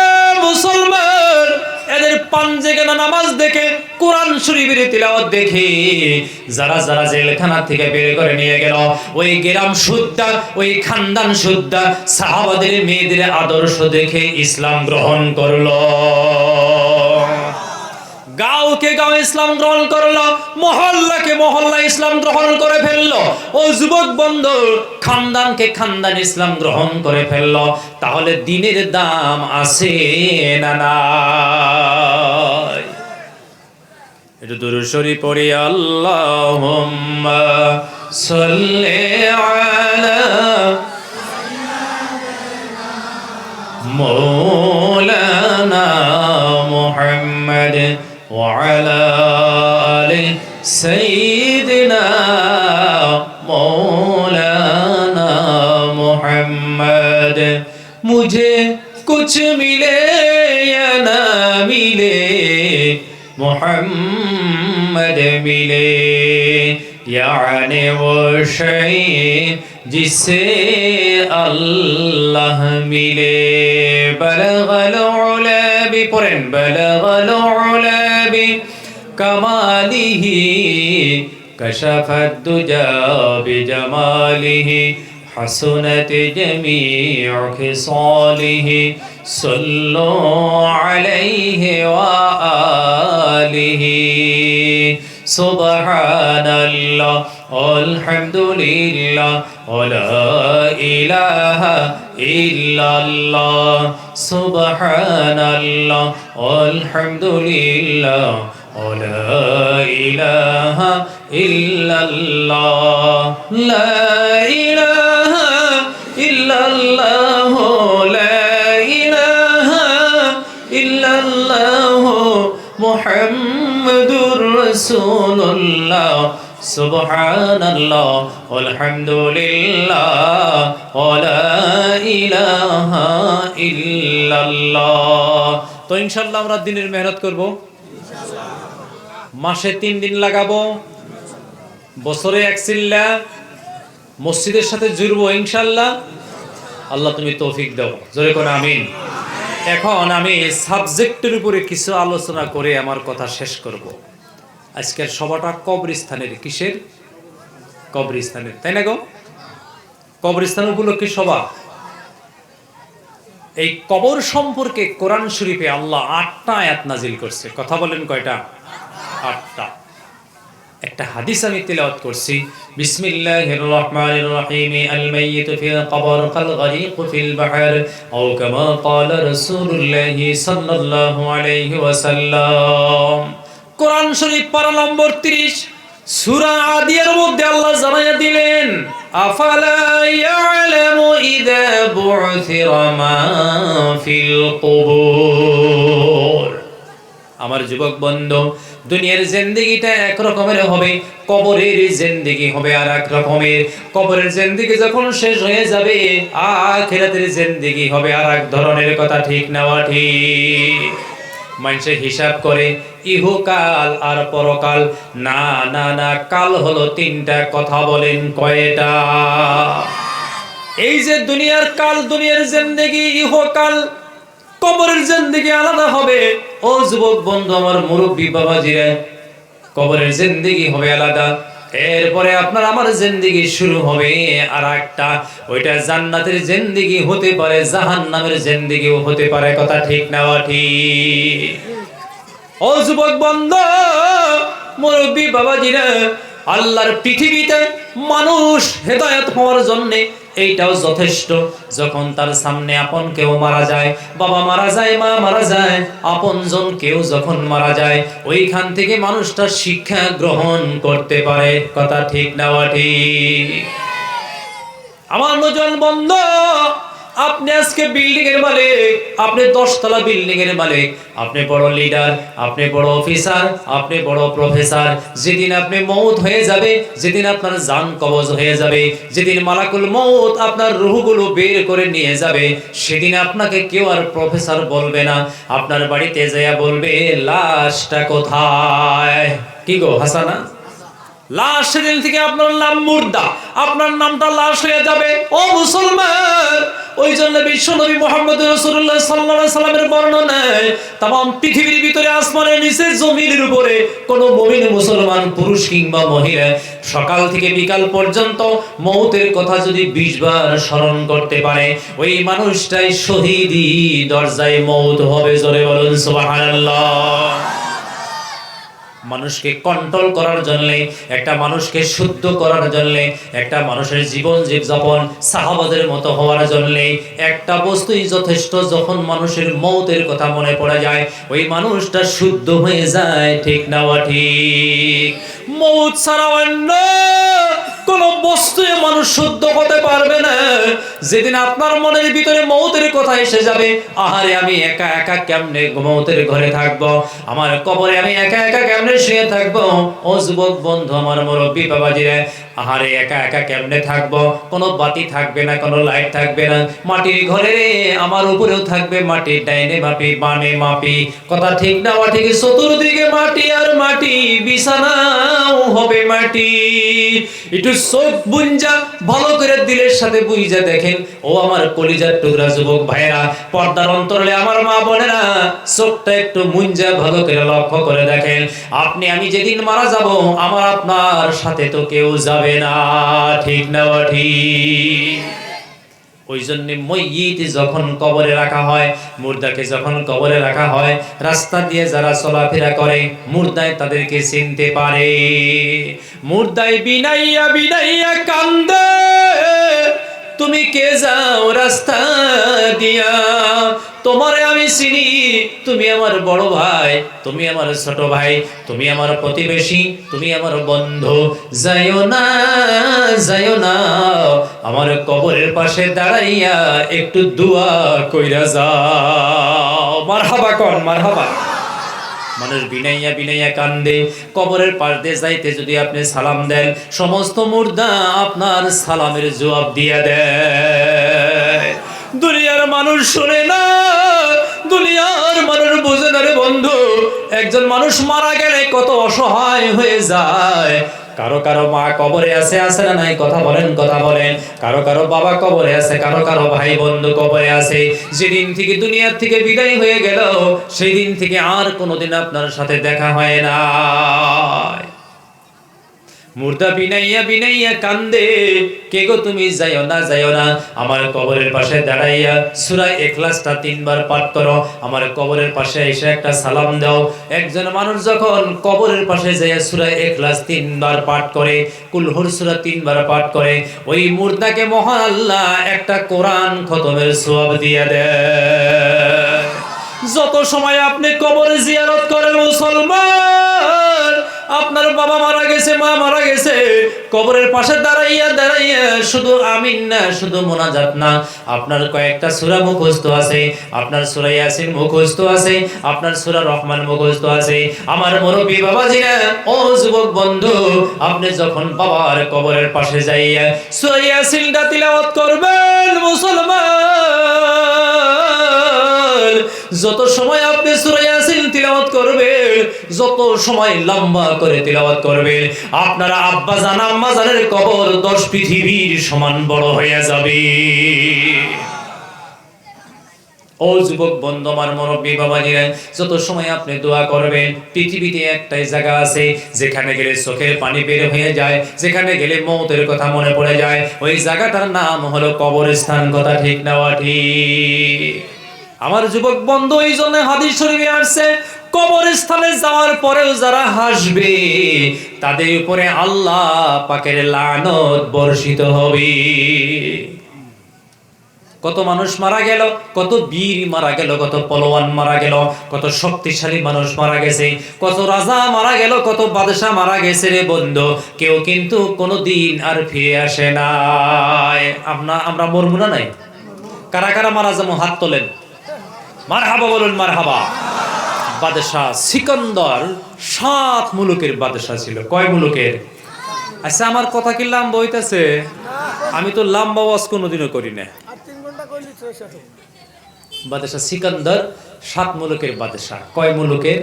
মুসলমান এদের পাঞ্জেগানা নামাজ দেখে, কোরআন শরীফের তিলাওয়াত দেখে যারা যারা জেলখানা থেকে বের করে নিয়ে গেল, ওই গ্রাম শুদ্ধা, ওই খানদান শুদ্ধা সাহাবাদের মেয়েদের আদর্শ দেখে ইসলাম গ্রহণ করলো। গাঁওকে গাঁও ইসলাম গ্রহণ করলো, মহল্লাকে মহল্লা ইসলাম গ্রহণ করে ফেললো। ও যুবক বন্ধু, খানদানকে খানদান ইসলাম গ্রহণ করে ফেললো। তাহলে দিনের দাম আছে না নাই? একটু দুরূদ শরীফ পড়ি। আল্লাহুম্মা সাল্লি আলা মাওলানা মুহাম্মদ وعلى آل سيدنا مولانا محمد। मुझे कुछ मिले या ना मिले, मोहम्मद मिले, यानी वो शय जिससे अल्लाह मिले। बलगल उला भी पढ़ें, बलगल उला कमालिही कशफत दुजा बिजमालिही حسنت جميع خصاله صلوا عليه وآله سبحان الله والحمد لله ولا إله إلا الله سبحان الله والحمد لله ولا إله إلا الله لا إله إلا الله لا إله إلا الله محمد رسول الله سبحان الله والحمد لله ولا إله إلا الله তো ইনশাআল্লাহ আমরা দিনের মেহনত করব মাসে 3 দিন লাগাবো বছরে এক চিল্লা মসজিদের সাথে জুড়বো ইনশাআল্লাহ আল্লাহ তুমি তৌফিক দাও জোরে কোন আমিন এখন আমি সাবজেক্টের উপরে কিছু আলোচনা করে আমার কথা শেষ করব আজকের সভাটা কবরস্থানের কিসের কবরস্থানের তাই না গো কবরস্থান উপলক্ষে সভা এই কবর সম্পর্কে কোরআন শরীফে আল্লাহ 8টা আয়াত নাজিল করছে কথা বলেন কয়টা 8টা একটা হাদিস আমি তেলাওয়াত করছি বিসমিল্লাহির রহমানির রহিম আল মাইয়িত ফিল কবর কাল গরিক ফিল বাহর আও কামা ক্বালা রাসূলুল্লাহ সাল্লাল্লাহু আলাইহি ওয়াসাল্লাম কোরআন শরীফ পারা নম্বর 30 সূরা আদিয়ার মধ্যে আল্লাহ জানাইয়া দিলেন আফালা ইয়ালামু ইযা বু'থিরা মা ফিল কুবুর আমার যুবক বন্ধু দুনিয়ার জিন্দেগিটা এক রকমের হবে কবরের জিন্দেগি হবে আর এক রকমের কবরের জিন্দেগি যখন শেষ হয়ে যাবে আখিরাতের জিন্দেগি হবে আর এক ধরনের কথা ঠিক না ঠিক মানুষে হিসাব করে ইহকাল আর পরকাল না না না কাল হলো 3টা কথা বলেন কয়টা এই যে দুনিয়ার কাল দুনিয়ার জিন্দেগি ইহকাল কবরের জিন্দেগি আলাদা হবে ও যুবক বন্ধু আমার মুরব্বি বাবাজিরা কবরের জিন্দেগি হবে আলাদা এরপরে আপনার আমার জিন্দেগি শুরু হবে আর একটা ওইটা জান্নাতের জিন্দেগি হতে পারে জাহান্নামের জিন্দেগিও হতে পারে কথা ঠিক না ঠিক ও যুবক বন্ধু মুরব্বি বাবাজিরা আল্লাহর পৃথিবীতে মানুষ হেদায়েত হওয়ার জন্য এইটাও যথেষ্ট যখন তার সামনে আপন কেউ মারা যায় বাবা মারা যায় মা মারা যায় আপনজন কেউ যখন মারা যায় ওইখান থেকে মানুষটা শিক্ষা গ্রহণ করতে পারে কথা ঠিক না ঠিক আমার নজর বন্ধ আপনি আজকে বিল্ডিং এর মালিক আপনি 10 তলা বিল্ডিং এর মালিক আপনি বড় লিডার আপনি বড় অফিসার আপনি বড় প্রফেসর যেদিন আপনি মওত হয়ে যাবে যেদিন আপনার জান কবজ হয়ে যাবে যেদিন মালাকুল মওত আপনার রূহগুলো বের করে নিয়ে যাবে সেদিন আপনাকে কেউ আর প্রফেসর বলবে না আপনার বাড়িতে যায়া বলবে লাশটা কোথায় কি গো হাসানা লাশ সেদিন থেকে আপনার নাম মুর্দা আপনার নামটা লাশ হয়ে যাবে ও মুসলমান ওই জন্য বিশ্বনবী মুহাম্মদ রাসূলুল্লাহ সাল্লাল্লাহু আলাইহি সাল্লামের বর্ণনায় तमाम পৃথিবীর ভিতরে আসমানের নিচে জমিনের উপরে কোন মুমিন মুসলমান পুরুষ কিংবা মহিলা সকাল থেকে বিকাল পর্যন্ত মওতের কথা যদি 20 বার স্মরণ করতে পারে ওই মানুষটাই শহীদি দরজায় মওত হবে জোরে বলুন সুবহানাল্লাহ মানুষকে কন্ট্রোল করার জন্য একটা মানুষকে শুদ্ধ করার জন্য একটা মানুষের জীবন জীবন সাহাবাদের মতো হওয়ার জন্য একটা বস্তুই যথেষ্ট যখন মানুষের মওতের কথা মনে পড়ে যায় ওই মানুষটা শুদ্ধ হয়ে যায় ঠিক না ঠিক মওত ছাড়া অন্য কোন বস্তুয়ে মানুষ শুদ্ধ হতে পারবে না যেদিন আপনার মনের ভিতরে মওতের কথা এসে যাবে আহারে আমি একা একা কেমনে মওতের ঘরে থাকবো আমার কবরে আমি একা একা কেমনে শুয়ে থাকবো ও যুবক বন্ধু আমার মুরব্বি বাবাজিরা আহারে একা একা কেমনে থাকবো কোনো বাতি থাকবে না কোনো লাইট থাকবে না মাটির ঘরে আমার উপরেও থাকবে মাটি ডাইনে মাপি বামে মাপি কথা ঠিক না ঠিক চতুর্দিকে মাটি আর মাটি বিছানাও হবে মাটি একটু চোখ বুঞ্জা ভালো করে দিলের সাথে বুঝা দেখেন ও আমার কলিজার টুকরা যুবক ভাইরা পর্দার অন্তরালে আমার মা বোনেরা চোখটা একটু মুঞ্জা ভালো করে লক্ষ্য করে দেখেন আপনি আমি যেদিন মারা যাব আমার আপনার সাথে তো কেউ যাবে যাবে না, ঠিক না ঠিক? ওই জন্য মইয়িত যখন কবরে রাখা হয়, মুর্দাকে যখন কবরে রাখা হয়, রাস্তা দিয়ে যারা চলাফেরা করে মুর্দায় তাদেরকে চিনতে পারে। মুর্দায় বিনাইয়া বিনাইয়া কান্দে, তুমি কে যাও রাস্তা দিয়া, তোমারে আমি চিনি, তুমি আমার বড় ভাই, তুমি আমার ছোট ভাই, তুমি আমার প্রতিবেশী, তুমি আমার বন্ধু, যাইও না যাইও না, আমার কবরের পাশে দাঁড়াইয়া একটু দোয়া কইরা যাও। মারহাবা কোন মারহাবা। মানুষ বিনাইয়া বিনাইয়া কান্দে, কবরের পাশ দিয়ে যাইতে যদি আপনি সালাম দেন, সমস্ত মুর্দা আপনার সালামের জবাব দিয়ে দেয়। দুনিয়ার মানুষ শুনে না, দুনিয়ার মানুষ বুঝে না রে বন্ধু। একজন মানুষ মারা গেলে কত অসহায় হয়ে যায়। কারো কারো মা কবরে আছে, আছে না নাই? কথা বলেন কথা বলেন। কারো কারো বাবা কবরে আছে, কারো কারো ভাই বন্ধু কবরে আছে। যেদিন থেকে দুনিয়ার থেকে বিদায় হয়ে গেল, সেই দিন থেকে আর কোনোদিন আপনার সাথে দেখা হয় না। মুর্দা বিনাইয়া বিনাইয়া কান্দে, কে গো তুমি যাইও না যাইও না, আমার কবরের পাশে দাঁড়াইয়া সূরা ইখলাসটা 3 বার পাঠ করো, আমার কবরের পাশে এসে একটা সালাম দাও। একজন মানুষ যখন কবরের পাশে যাইয়া সূরা ইখলাস 3 বার পাঠ করে, কুল হুর সূরা 3 বার পাঠ করে, ওই মুর্দাকে মহান আল্লাহ একটা কোরআন খতমের সওয়াব দিয়ে দেয়। যত সময় আপনি কবরে জিয়ারত করেন মুসলমান, আপনার বাবা মারা গেছে, মা মারা গেছে, কবরের পাশে দাঁড়াইয়া দাঁড়াইয়া শুধু আমিন না, শুধু মোনাজাত না, আপনার কয়েকটা সূরা মুখস্থ আছে, আপনার সূরা ইয়াসিন মুখস্থ আছে, আপনার সূরা রহমান মুখস্থ আছে। আমার মুরব্বি বাবাজিরা, ও যুবক বন্ধু, আপনি যখন বাবার কবরের পাশে যাইয়া সূরা ইয়াসিনটা তিলাওয়াত করবেন মুসলমান, যত সময় আপনি সূরা ইয়াসিন তিলাওয়াত করবেন, যত সময় লম্বা করে তিলাওয়াত করবেন, আপনারা আব্বা জান আম্মা জানের কবর 10 পৃথিবীর সমান বড় হয়ে যাবে। ও যুবক বন্ধু, আমার মুরব্বি বাবাজিরা, যত সময় আপনি দোয়া করবেন, পৃথিবীতে একটাই জায়গা আছে যেখানে গেলে চোখের পানি বের হয়ে যায়, যেখানে গেলে মৌতের কথা মনে পড়ে যায়, ওই জায়গাটার নাম হলো কবরস্থান। কথা ঠিক না ঠিক? আমার যুবক বন্ধু, এই জন্য হাদিস শরীফে আসছে, কবরস্থানে যাওয়ার পরেও যারা হাসবে তাদের উপরে আল্লাহ পাকের লানত বর্ষিত হবে। কত মানুষ মারা গেল, কত বীর মারা গেল, কত পলোয়ান মারা গেল, কত শক্তিশালী মানুষ মারা গেছে, কত রাজা মারা গেল, কত বাদশা মারা গেছে রে বন্ধু, কেউ কিন্তু কোনোদিন আর ফিরে আসে না। আমরা মরবো না নাই? কারা কারা মারা যাবো হাত তোলেন, মারহাবা বলুন মারহাবা। বাদশা সিকান্দার 7 মুলুকের বাদশা ছিল। কয় মুলুকের? আচ্ছা, আমার কথা কি লম্বা হইতেছে? আমি তো লম্বা ওয়াজ কোনোদিনও করি না। বাদশা সিকান্দার 7 মুলুকের বাদশা। কয় মুলুকের?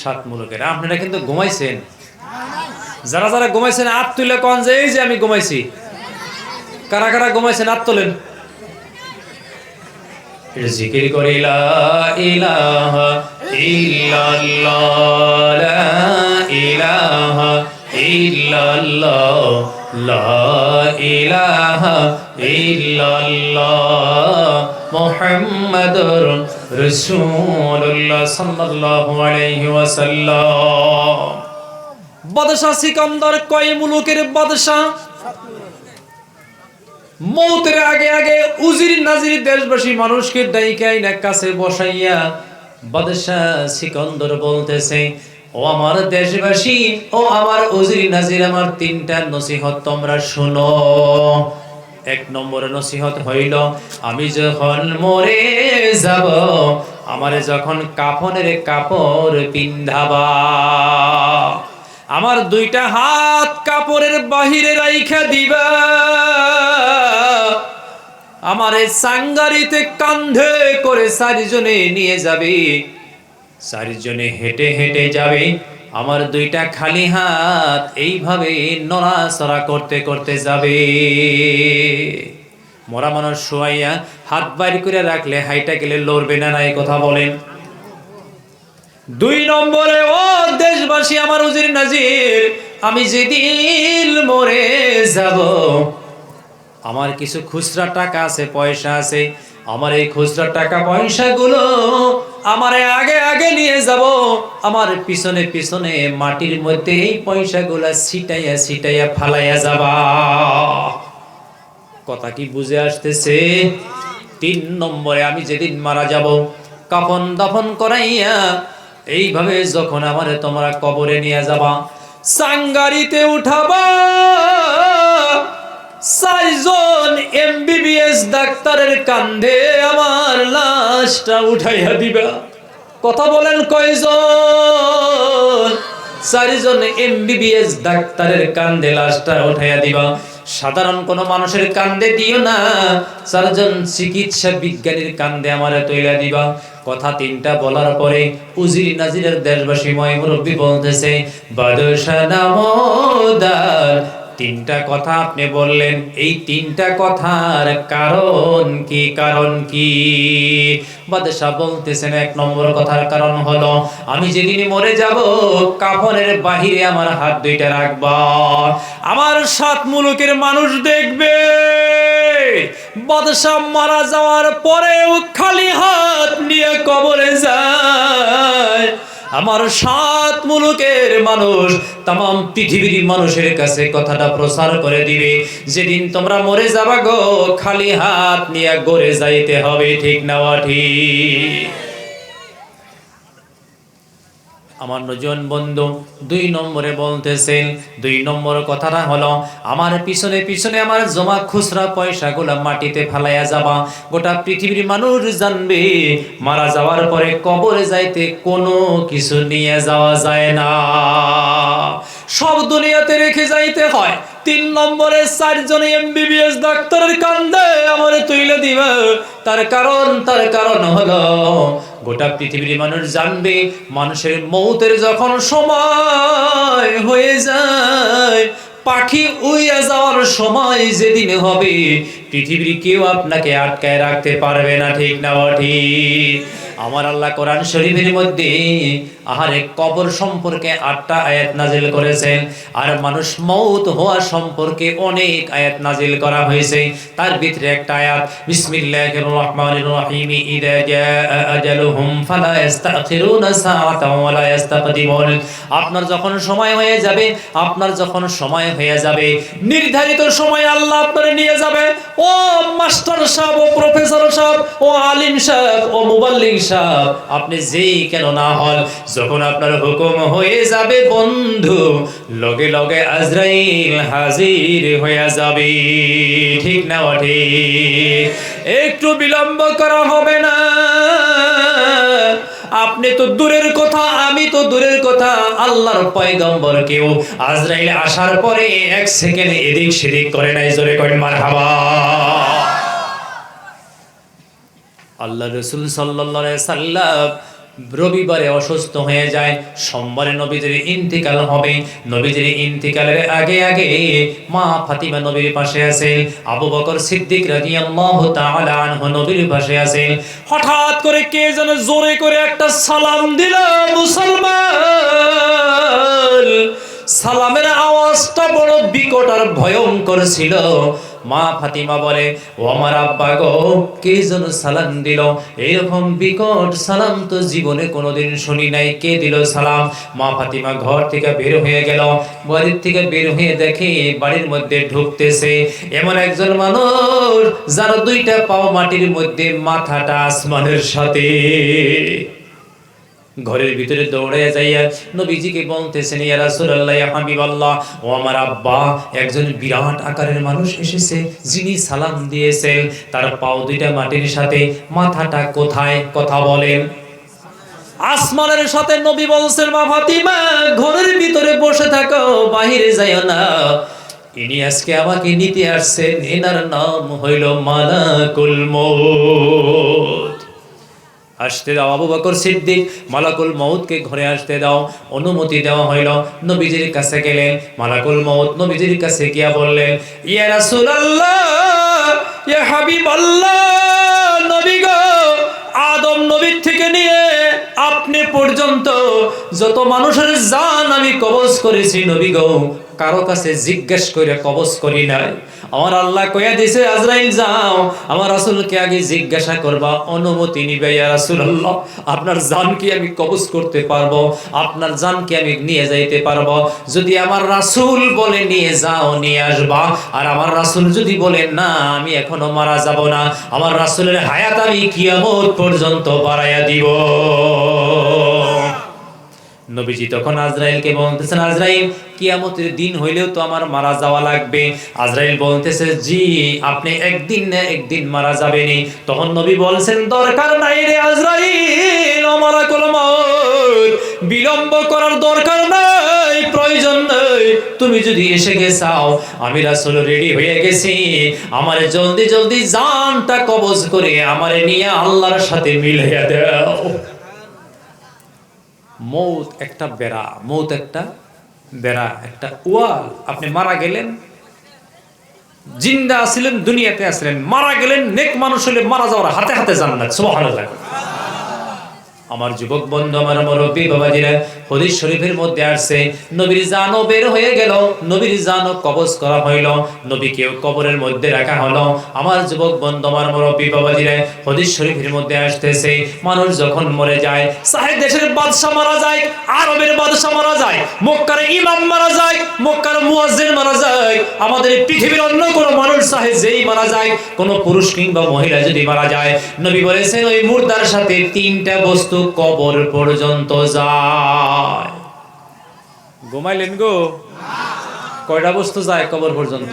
7 মুলুকের। আপনারা কিন্তু ঘুমাইছেন, যারা যারা ঘুমাইছেন হাত তুলে কোন যে এই যে আমি ঘুমাইছি। কারা কারা ঘুমাইছেন হাত তোলেন। জিকির করি লা ইলাহা ইল্লাল্লাহ, লা ইলাহা ইল্লাল্লাহ, লা ইলাহা ইল্লাল্লাহ, মুহাম্মাদুর রাসূলুল্লাহ সাল্লাল্লাহু আলাইহি ওয়াসাল্লাম। বাদশা সিকান্দার কয় মুলুকের বাদশা? মৌতের আগে আগে উজির নাজির দেশবাসী মানুষকে ডাইকাই না কাছে বসাইয়া বাদশা সিকান্দার বলতেছে, ও আমার দেশবাসী, ও আমার উজির নাজির, আমার 3টা নসিহত তোমরা শুনো। 1 নম্বর নসিহত হইল, আমি যখন মরে যাব, আমারে যখন কাফনের কাপড় পিন্ধাবা, আমার 2টা হাত কাপড়ের বাহিরে রাইখা দিবা, আমারে সাঙ্গারিতে কান্ধে করে 4 জনে নিয়ে যাবে, 4 জনে হেঁটে হেঁটে যাবে, আমার 2টা খালি হাত এইভাবে নড়াচড়া করতে করতে যাবে। মরা মানুষ শোয়াইয়া হাত বাইর করে রাখলে হাইটা গেলে লড়বে না, নাই? কথা বলেন। 2 নম্বরে, ও দেশবাসী, আমার উজির নাজির, আমি যেদিন মরে যাব, আমার কিছু খুচরা টাকা আছে, পয়সা আছে, আমার এই খুচরা টাকা পয়সাগুলো আমার আগে আগে নিয়ে যাব, আমার পিছনে পিছনে মাটির মধ্যে এই পয়সাগুলা ছিটাইয়া ছিটাইয়া ফালাইয়া যাবা। কথা কি বুঝে আসতেছে? 3 নম্বরে, আমি যেদিন মারা যাব, কাফন দাফন করাইয়া এইভাবে যখন আমারে তোমরা কবরে নিয়ে যাবা, সাঙ্গারিতে উঠাবা, 4জন MBBS ডাক্তারের কান্ধে আমার লাশটা উঠাইয়া দিবা। কথা বলেন কয়জন? 4জন MBBS ডাক্তারের কান্ধে লাশটা উঠাইয়া দিবা। সাধারণ কোন মানুষের কান্দে দিও না, 4জন চিকিৎসা বিজ্ঞানীর কান্দে আমারে তৈলা দিবা। কথা 3টা বলার পরে উজির নাজিরের দেশবাসী ময় মুরব্বী বলতেছে, বাদশা নামদার 3টা কথা আপনি বললেন, এই 3টা কথার কারণ কি? কারণ কি? বাদশা বলতেছেন, 1 নম্বর কথার কারণ হলো, আমি যেদিন মরে যাব, কাফনের বাহিরে আমার হাত 2টা রাখবা, আমার 7 মুলুকের মানুষ দেখবে। বাদশা মারা যাওয়ার পরেও খালি হাত নিয়ে কবরে যায়, আমার 7 মুলুকের মানুষ, तमाम পৃথিবীর মানুষের কাছে কথাটা প্রচার করে দিবে, যেদিন তোমরা মরে যাবা গো, খালি হাত নিয়ে গড়ে যাইতে হবে। ঠিক না ঠিক? আমার নজন বন্ধু 2 নম্বরে বলতেছেন, 2 নম্বর কথাটা হলো, আমার পিছনে পিছনে আমার জমা খুচরা পয়সাগুলো মাটিতে ফালাইয়া যাবা, গোটা পৃথিবীর মানুষ জানবে মারা যাওয়ার পরে কবরে যাইতে কোনো কিছু নিয়ে যাওয়া যায় না, সব দুনিয়াতে রেখে যাইতে হয়। 3 নম্বরে 4জন MBBS ডাক্তারের কান্দে আমারে তুইলে দিবা। তার কারণ হলো, গোটা পৃথিবীর মানুষ জানবে মানুষের মৌতের যখন সময় হয়ে যায়, পাখি উড়িয়া যাওয়ার সময় যেদিন হবে, পৃথিবীর কেউ আপনাকে আটকায় রাখতে পারবে না। ঠিক না ঠিক? আমার আল্লাহ কোরআন শরীফের মধ্যে আহারে কবর সম্পর্কে 8টা আয়াত নাজিল করেছেন, আর মানুষ মৌত হওয়া সম্পর্কে অনেক আয়াত নাজিল করা হয়েছে। তার ভিতরে একটা আয়াত, বিসমিল্লাহির রহমানির রহিম, ইযা জাআ আজালুহুম ফালা ইস্তাখিরুনা সাআতাও ওয়া লা ইস্তাকদিমুন। আপনার যখন সময় হয়ে যাবে, আপনার যখন সময় হয়ে যাবে, নির্ধারিত সময় আল্লাহ আপনারে নিয়ে যাবে। ও মাস্টার সাহেব, ও প্রফেসর সাহেব, ও আলিম সাহেব, ও মুবাল্লিগ সাহেব, আপনি যেই কেন না হল, যখন আপনার হুকুম হয়ে যাবে বন্ধু, লগে লগে আজরাইল হাজির হয়ে যাবে। ঠিক না ঠিক? একটু বিলম্ব করা হবে না। আপনি তো দূরের কথা, আমি তো দূরের কথা, আল্লাহর পয়গম্বর কেউ আজরাইল আসার পরে 1 সেকেন্ড এদিক সেদিক করে নাই। জোরে করেন মারহাবা। আল্লাহ রাসূল সাল্লাল্লাহু আলাইহি সাল্লাম রবিবারে অসুস্থ হয়ে যায়, সোমবারে নবীজির ইন্তিকাল হবে। নবীজির ইন্তিকালের আগে আগে মা ফাতিমা নবীর পাশে আছে, আবু বকর সিদ্দিক রাদিয়াল্লাহু তাআলা আনহু নবীর পাশে আছে। হঠাৎ করে কে যেন জোরে করে একটা সালাম দিল। মুসলমান, সালামের আওয়াজটা বড় বিকট আর ভয়ঙ্কর ছিল। মা ফাতিমা বলে, ও আমার আব্বা গো, কে যেন সালাম দিল, এরকম বিকট সালাম তো জীবনে কোনোদিন শুনি নাই, কে দিল সালাম? মা ফাতিমা ঘর থেকে বের হয়ে গেল, বাড়ির থেকে বের হয়ে দেখে বাড়ির মধ্যে ঢুকতেছে এমন একজন মানুষ যার 2টা পাও মাটির মধ্যে, মাথাটা আসমানের সাথে। ঘরের ভিতরে দৌড়ে যাইয়া নবীজিকে বলতেছেন, ইয়া রাসূলুল্লাহ, ইয়া হাবিবাল্লাহ, ও আমার আব্বা, একজন বিরাট আকারের মানুষ এসেছে, যিনি সালাম দিয়েছেন, তার পাও 2টা মাটির সাথে, মাথাটা কোথায়? কথা বলেন। আসমানের সাথে। নবী বলছেন, মা ফাতিমা, ঘরের ভিতরে বসে থাকো, বাহিরে যাইও না, ইনি আজকে আমাকে নিতে আসছেন, এনার নাম হইল মালাকুল মউত। আসতে দাও। আবু বকর সিদ্দিক মালাকুল মউতকে ঘরে আসতে দাও, অনুমতি দেওয়া হইল। নবীজির কাছে গেলেন, মালাকুল মউত নবীজির কাছে গিয়া বললেন, ইয়া রাসূলুল্লাহ, ইয়া হাবিবাল্লাহ, নবী গো, আদম নবীর থেকে নিয়ে আপনি পর্যন্ত যত মানুষের জান আমি কবজ করেছি নবী গো, কারো কাছে জিজ্ঞেস করে কবজ করি নাই। আমার আল্লাহ কইয়া দিছে আজরাইল যাও আমার রাসূলকে আগে জিজ্ঞাসা করবা, অনুমতি নিবে ইয়া রাসূলুল্লাহ, আপনার জান কি আমি কবজ করতে পারবো, আপনার জান কি আমি নিয়ে যাইতে পারবো? যদি আমার রাসূল বলে নিয়ে যাও নিয়ে আসবা, আর আমার রাসূল যদি বলে না আমি এখনো মারা যাব না, আমার রাসূলের হায়াত আমি কিয়ামত পর্যন্ত বাড়াইয়া দিব। নবীজি তখন আজরাইলকে বলতেছেন, আজরাইল কিয়ামতের দিন হইলেও তো আমার মারা যাওয়া লাগবে। আজরাইল বলতেছে, জি আপনি একদিন না একদিন মারা যাবেনই। তখন নবী বলছেন, দরকার নাই রে আজরাইল, মালাকুল মউত বিলম্ব করার দরকার নাই, প্রয়োজন নাই। তুমি যদি এসে গেছাও, আমি রাসূল রেডি হয়ে গেছি, আমারে জলদি জলদি জানটা কবজ করে আমারে নিয়ে আল্লাহর সাথে মিলাইয়া দাও। মৌত একটা বেড়া, মৌত একটা বেড়া, একটা ওয়াল। আপনি মারা গেলেন, জিন্দা আছিলেন, দুনিয়াতে আসলেন, মারা গেলেন, নেক মানুষ হলে মারা যাওয়ার হাতে হাতে জান্নাত। সুবহানাল্লাহ। আমার যুবক বন্ধু, আমার মুরব্বী বাবাজিরা, হাদিস শরীফের মধ্যে আসছে নবীর জানও বের হয়ে গেল, নবীর জানও কবজ করা হইল, নবীকেও কবরের মধ্যে রাখা হলো। আমার যুবক বন্ধু, আমার মুরব্বী বাবাজিরা, হাদিস শরীফের মধ্যে আসতেছে মানুষ যখন মরে যায়, চাহে দেশের বাদশা মারা যায়, আরবের বাদশা মারা যায়, মক্কার ইমাম মারা যায়, মক্কার মুয়াজ্জিন মারা যায়, আমাদের পৃথিবীর অন্য কোনো মানুষ চাহে যেই মারা যায়, কোনো পুরুষ কিংবা মহিলা যদি মারা যায়, নবী বলেছেন ওই মুর্দার সাথে তিনটা বস্তু কবর পর্যন্ত যায়। ঘুমাইলেন গো? কয়টা বস্তু যায় কবর পর্যন্ত?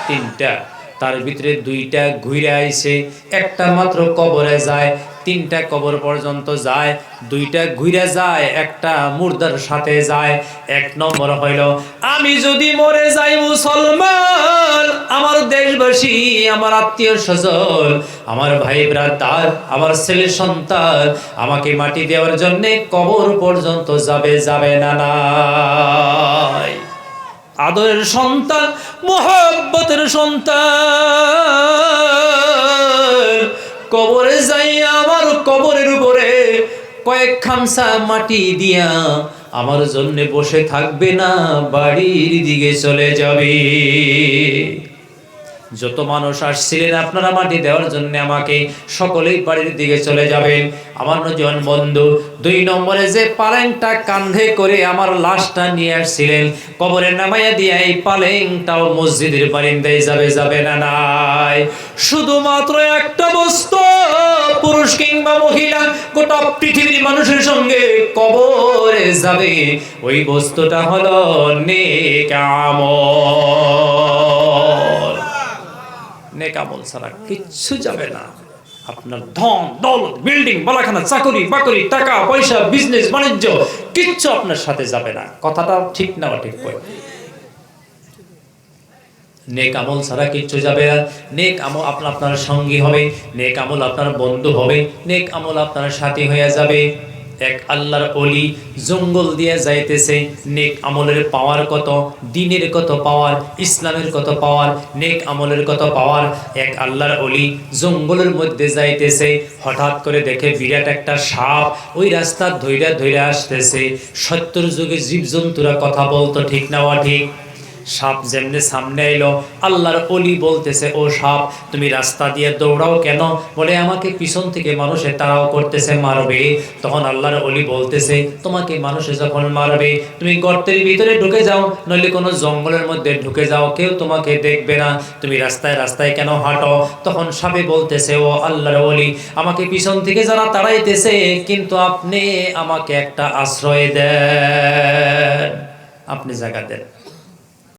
তিনটা। তার ভিতরে দুইটা ঘুরে আইছে, একটা মাত্র কবরে যায়, তিনটা কবর পর্যন্ত যায়, দুইটা ঘুরে যায়, একটা মুর্দার সাথে যায়। এক নম্বর হইল, আমি যদি মরে যাই মুসলমান, আমার দেশবাসী, আমার আত্মীয় স্বজন, আমার ভাই ব্রাদার, আমার ছেলে সন্তান আমাকে মাটি দেওয়ার জন্য কবর পর্যন্ত যাবে, যাবে না নাই। আদরের সন্তান, মোহাব্বতের সন্তান কবরে যাইয়া আমার কবরের উপরে কয়েক খামসা মাটি দিয়া আমার জন্য বসে থাকবে না, বাড়ির দিকে চলে যাবে। যত মানুষ আসছিলেন আপনারা মাটি দেওয়ার জন্য আমাকে, সকলেই বাড়ির দিকে চলে যাবেন। আমার নজন বন্ধু, দুই নম্বরে যে পালেংটা কাঁধে করে আমার লাশটা নিয়ে আসছিলেন, কবরে নামাইয়া দিয়ে এই পালেংটাও মসজিদের বারিন্দায় যাবে, যাবে না নাই? শুধুমাত্র একটা বস্তু, পুরুষ কিংবা মহিলা গোটা পৃথিবীর মানুষের সঙ্গে কবরে যাবে, ওই বস্তুটা হলো নেক আমল। নেক আমল ছাড়া কিচ্ছু যাবে না। আপনার ধন দৌলত, বিল্ডিং, বালাখানা, চাকরি বাকরি, টাকা পয়সা, বিজনেস বাণিজ্য কিচ্ছু আপনার সাথে যাবে না। কথাটা ঠিক না ঠিক করে? নেক আমল ছাড়া কিচ্ছু যাবে না। নেক আমল আপনার সঙ্গী হবে, নেক আমল আপনার বন্ধু হবে, নেক আমল আপনার সাথী হয়ে যাবে। এক আল্লাহর ওলি জঙ্গল দিয়ে যাইতেছে, নেক আমলের পাওয়ার কত, দ্বীনের কত পাওয়ার, ইসলামের কত পাওয়ার, নেক আমলের কত পাওয়ার। এক আল্লাহর ওলি জঙ্গলের মধ্যে যাইতেছে, হঠাৎ করে দেখে বিরাট একটা সাপ ওই রাস্তা ধইরা ধইরা আসতেছে। সত্যর যুগে জীবজন্তুরা কথা বলতো, ঠিক না ঠিক? সাপ যেমনি সামনে এলো, আল্লাহর ওলি বলতেছে, ও সাপ তুমি রাস্তা দিয়ে দৌড়াও কেন? বলে আমাকে পিছন থেকে মানুষে তাড়াও করতেছে, মারবে। তখন আল্লাহর ওলি বলতেছে, তোমাকে মানুষে যখন মারবে তুমি গর্তের ভিতরে ঢুকে যাও, নইলে কোনো জঙ্গলের মধ্যে ঢুকে যাও, কেউ তোমাকে দেখবে না, তুমি রাস্তায় রাস্তায় কেন হাঁটো? তখন সাপে বলতেছে, ও আল্লাহর ওলি আমাকে পিছন থেকে যারা তাড়াইতেছে, কিন্তু আপনি আমাকে একটা আশ্রয় দেন, আপনি জায়গা দেন।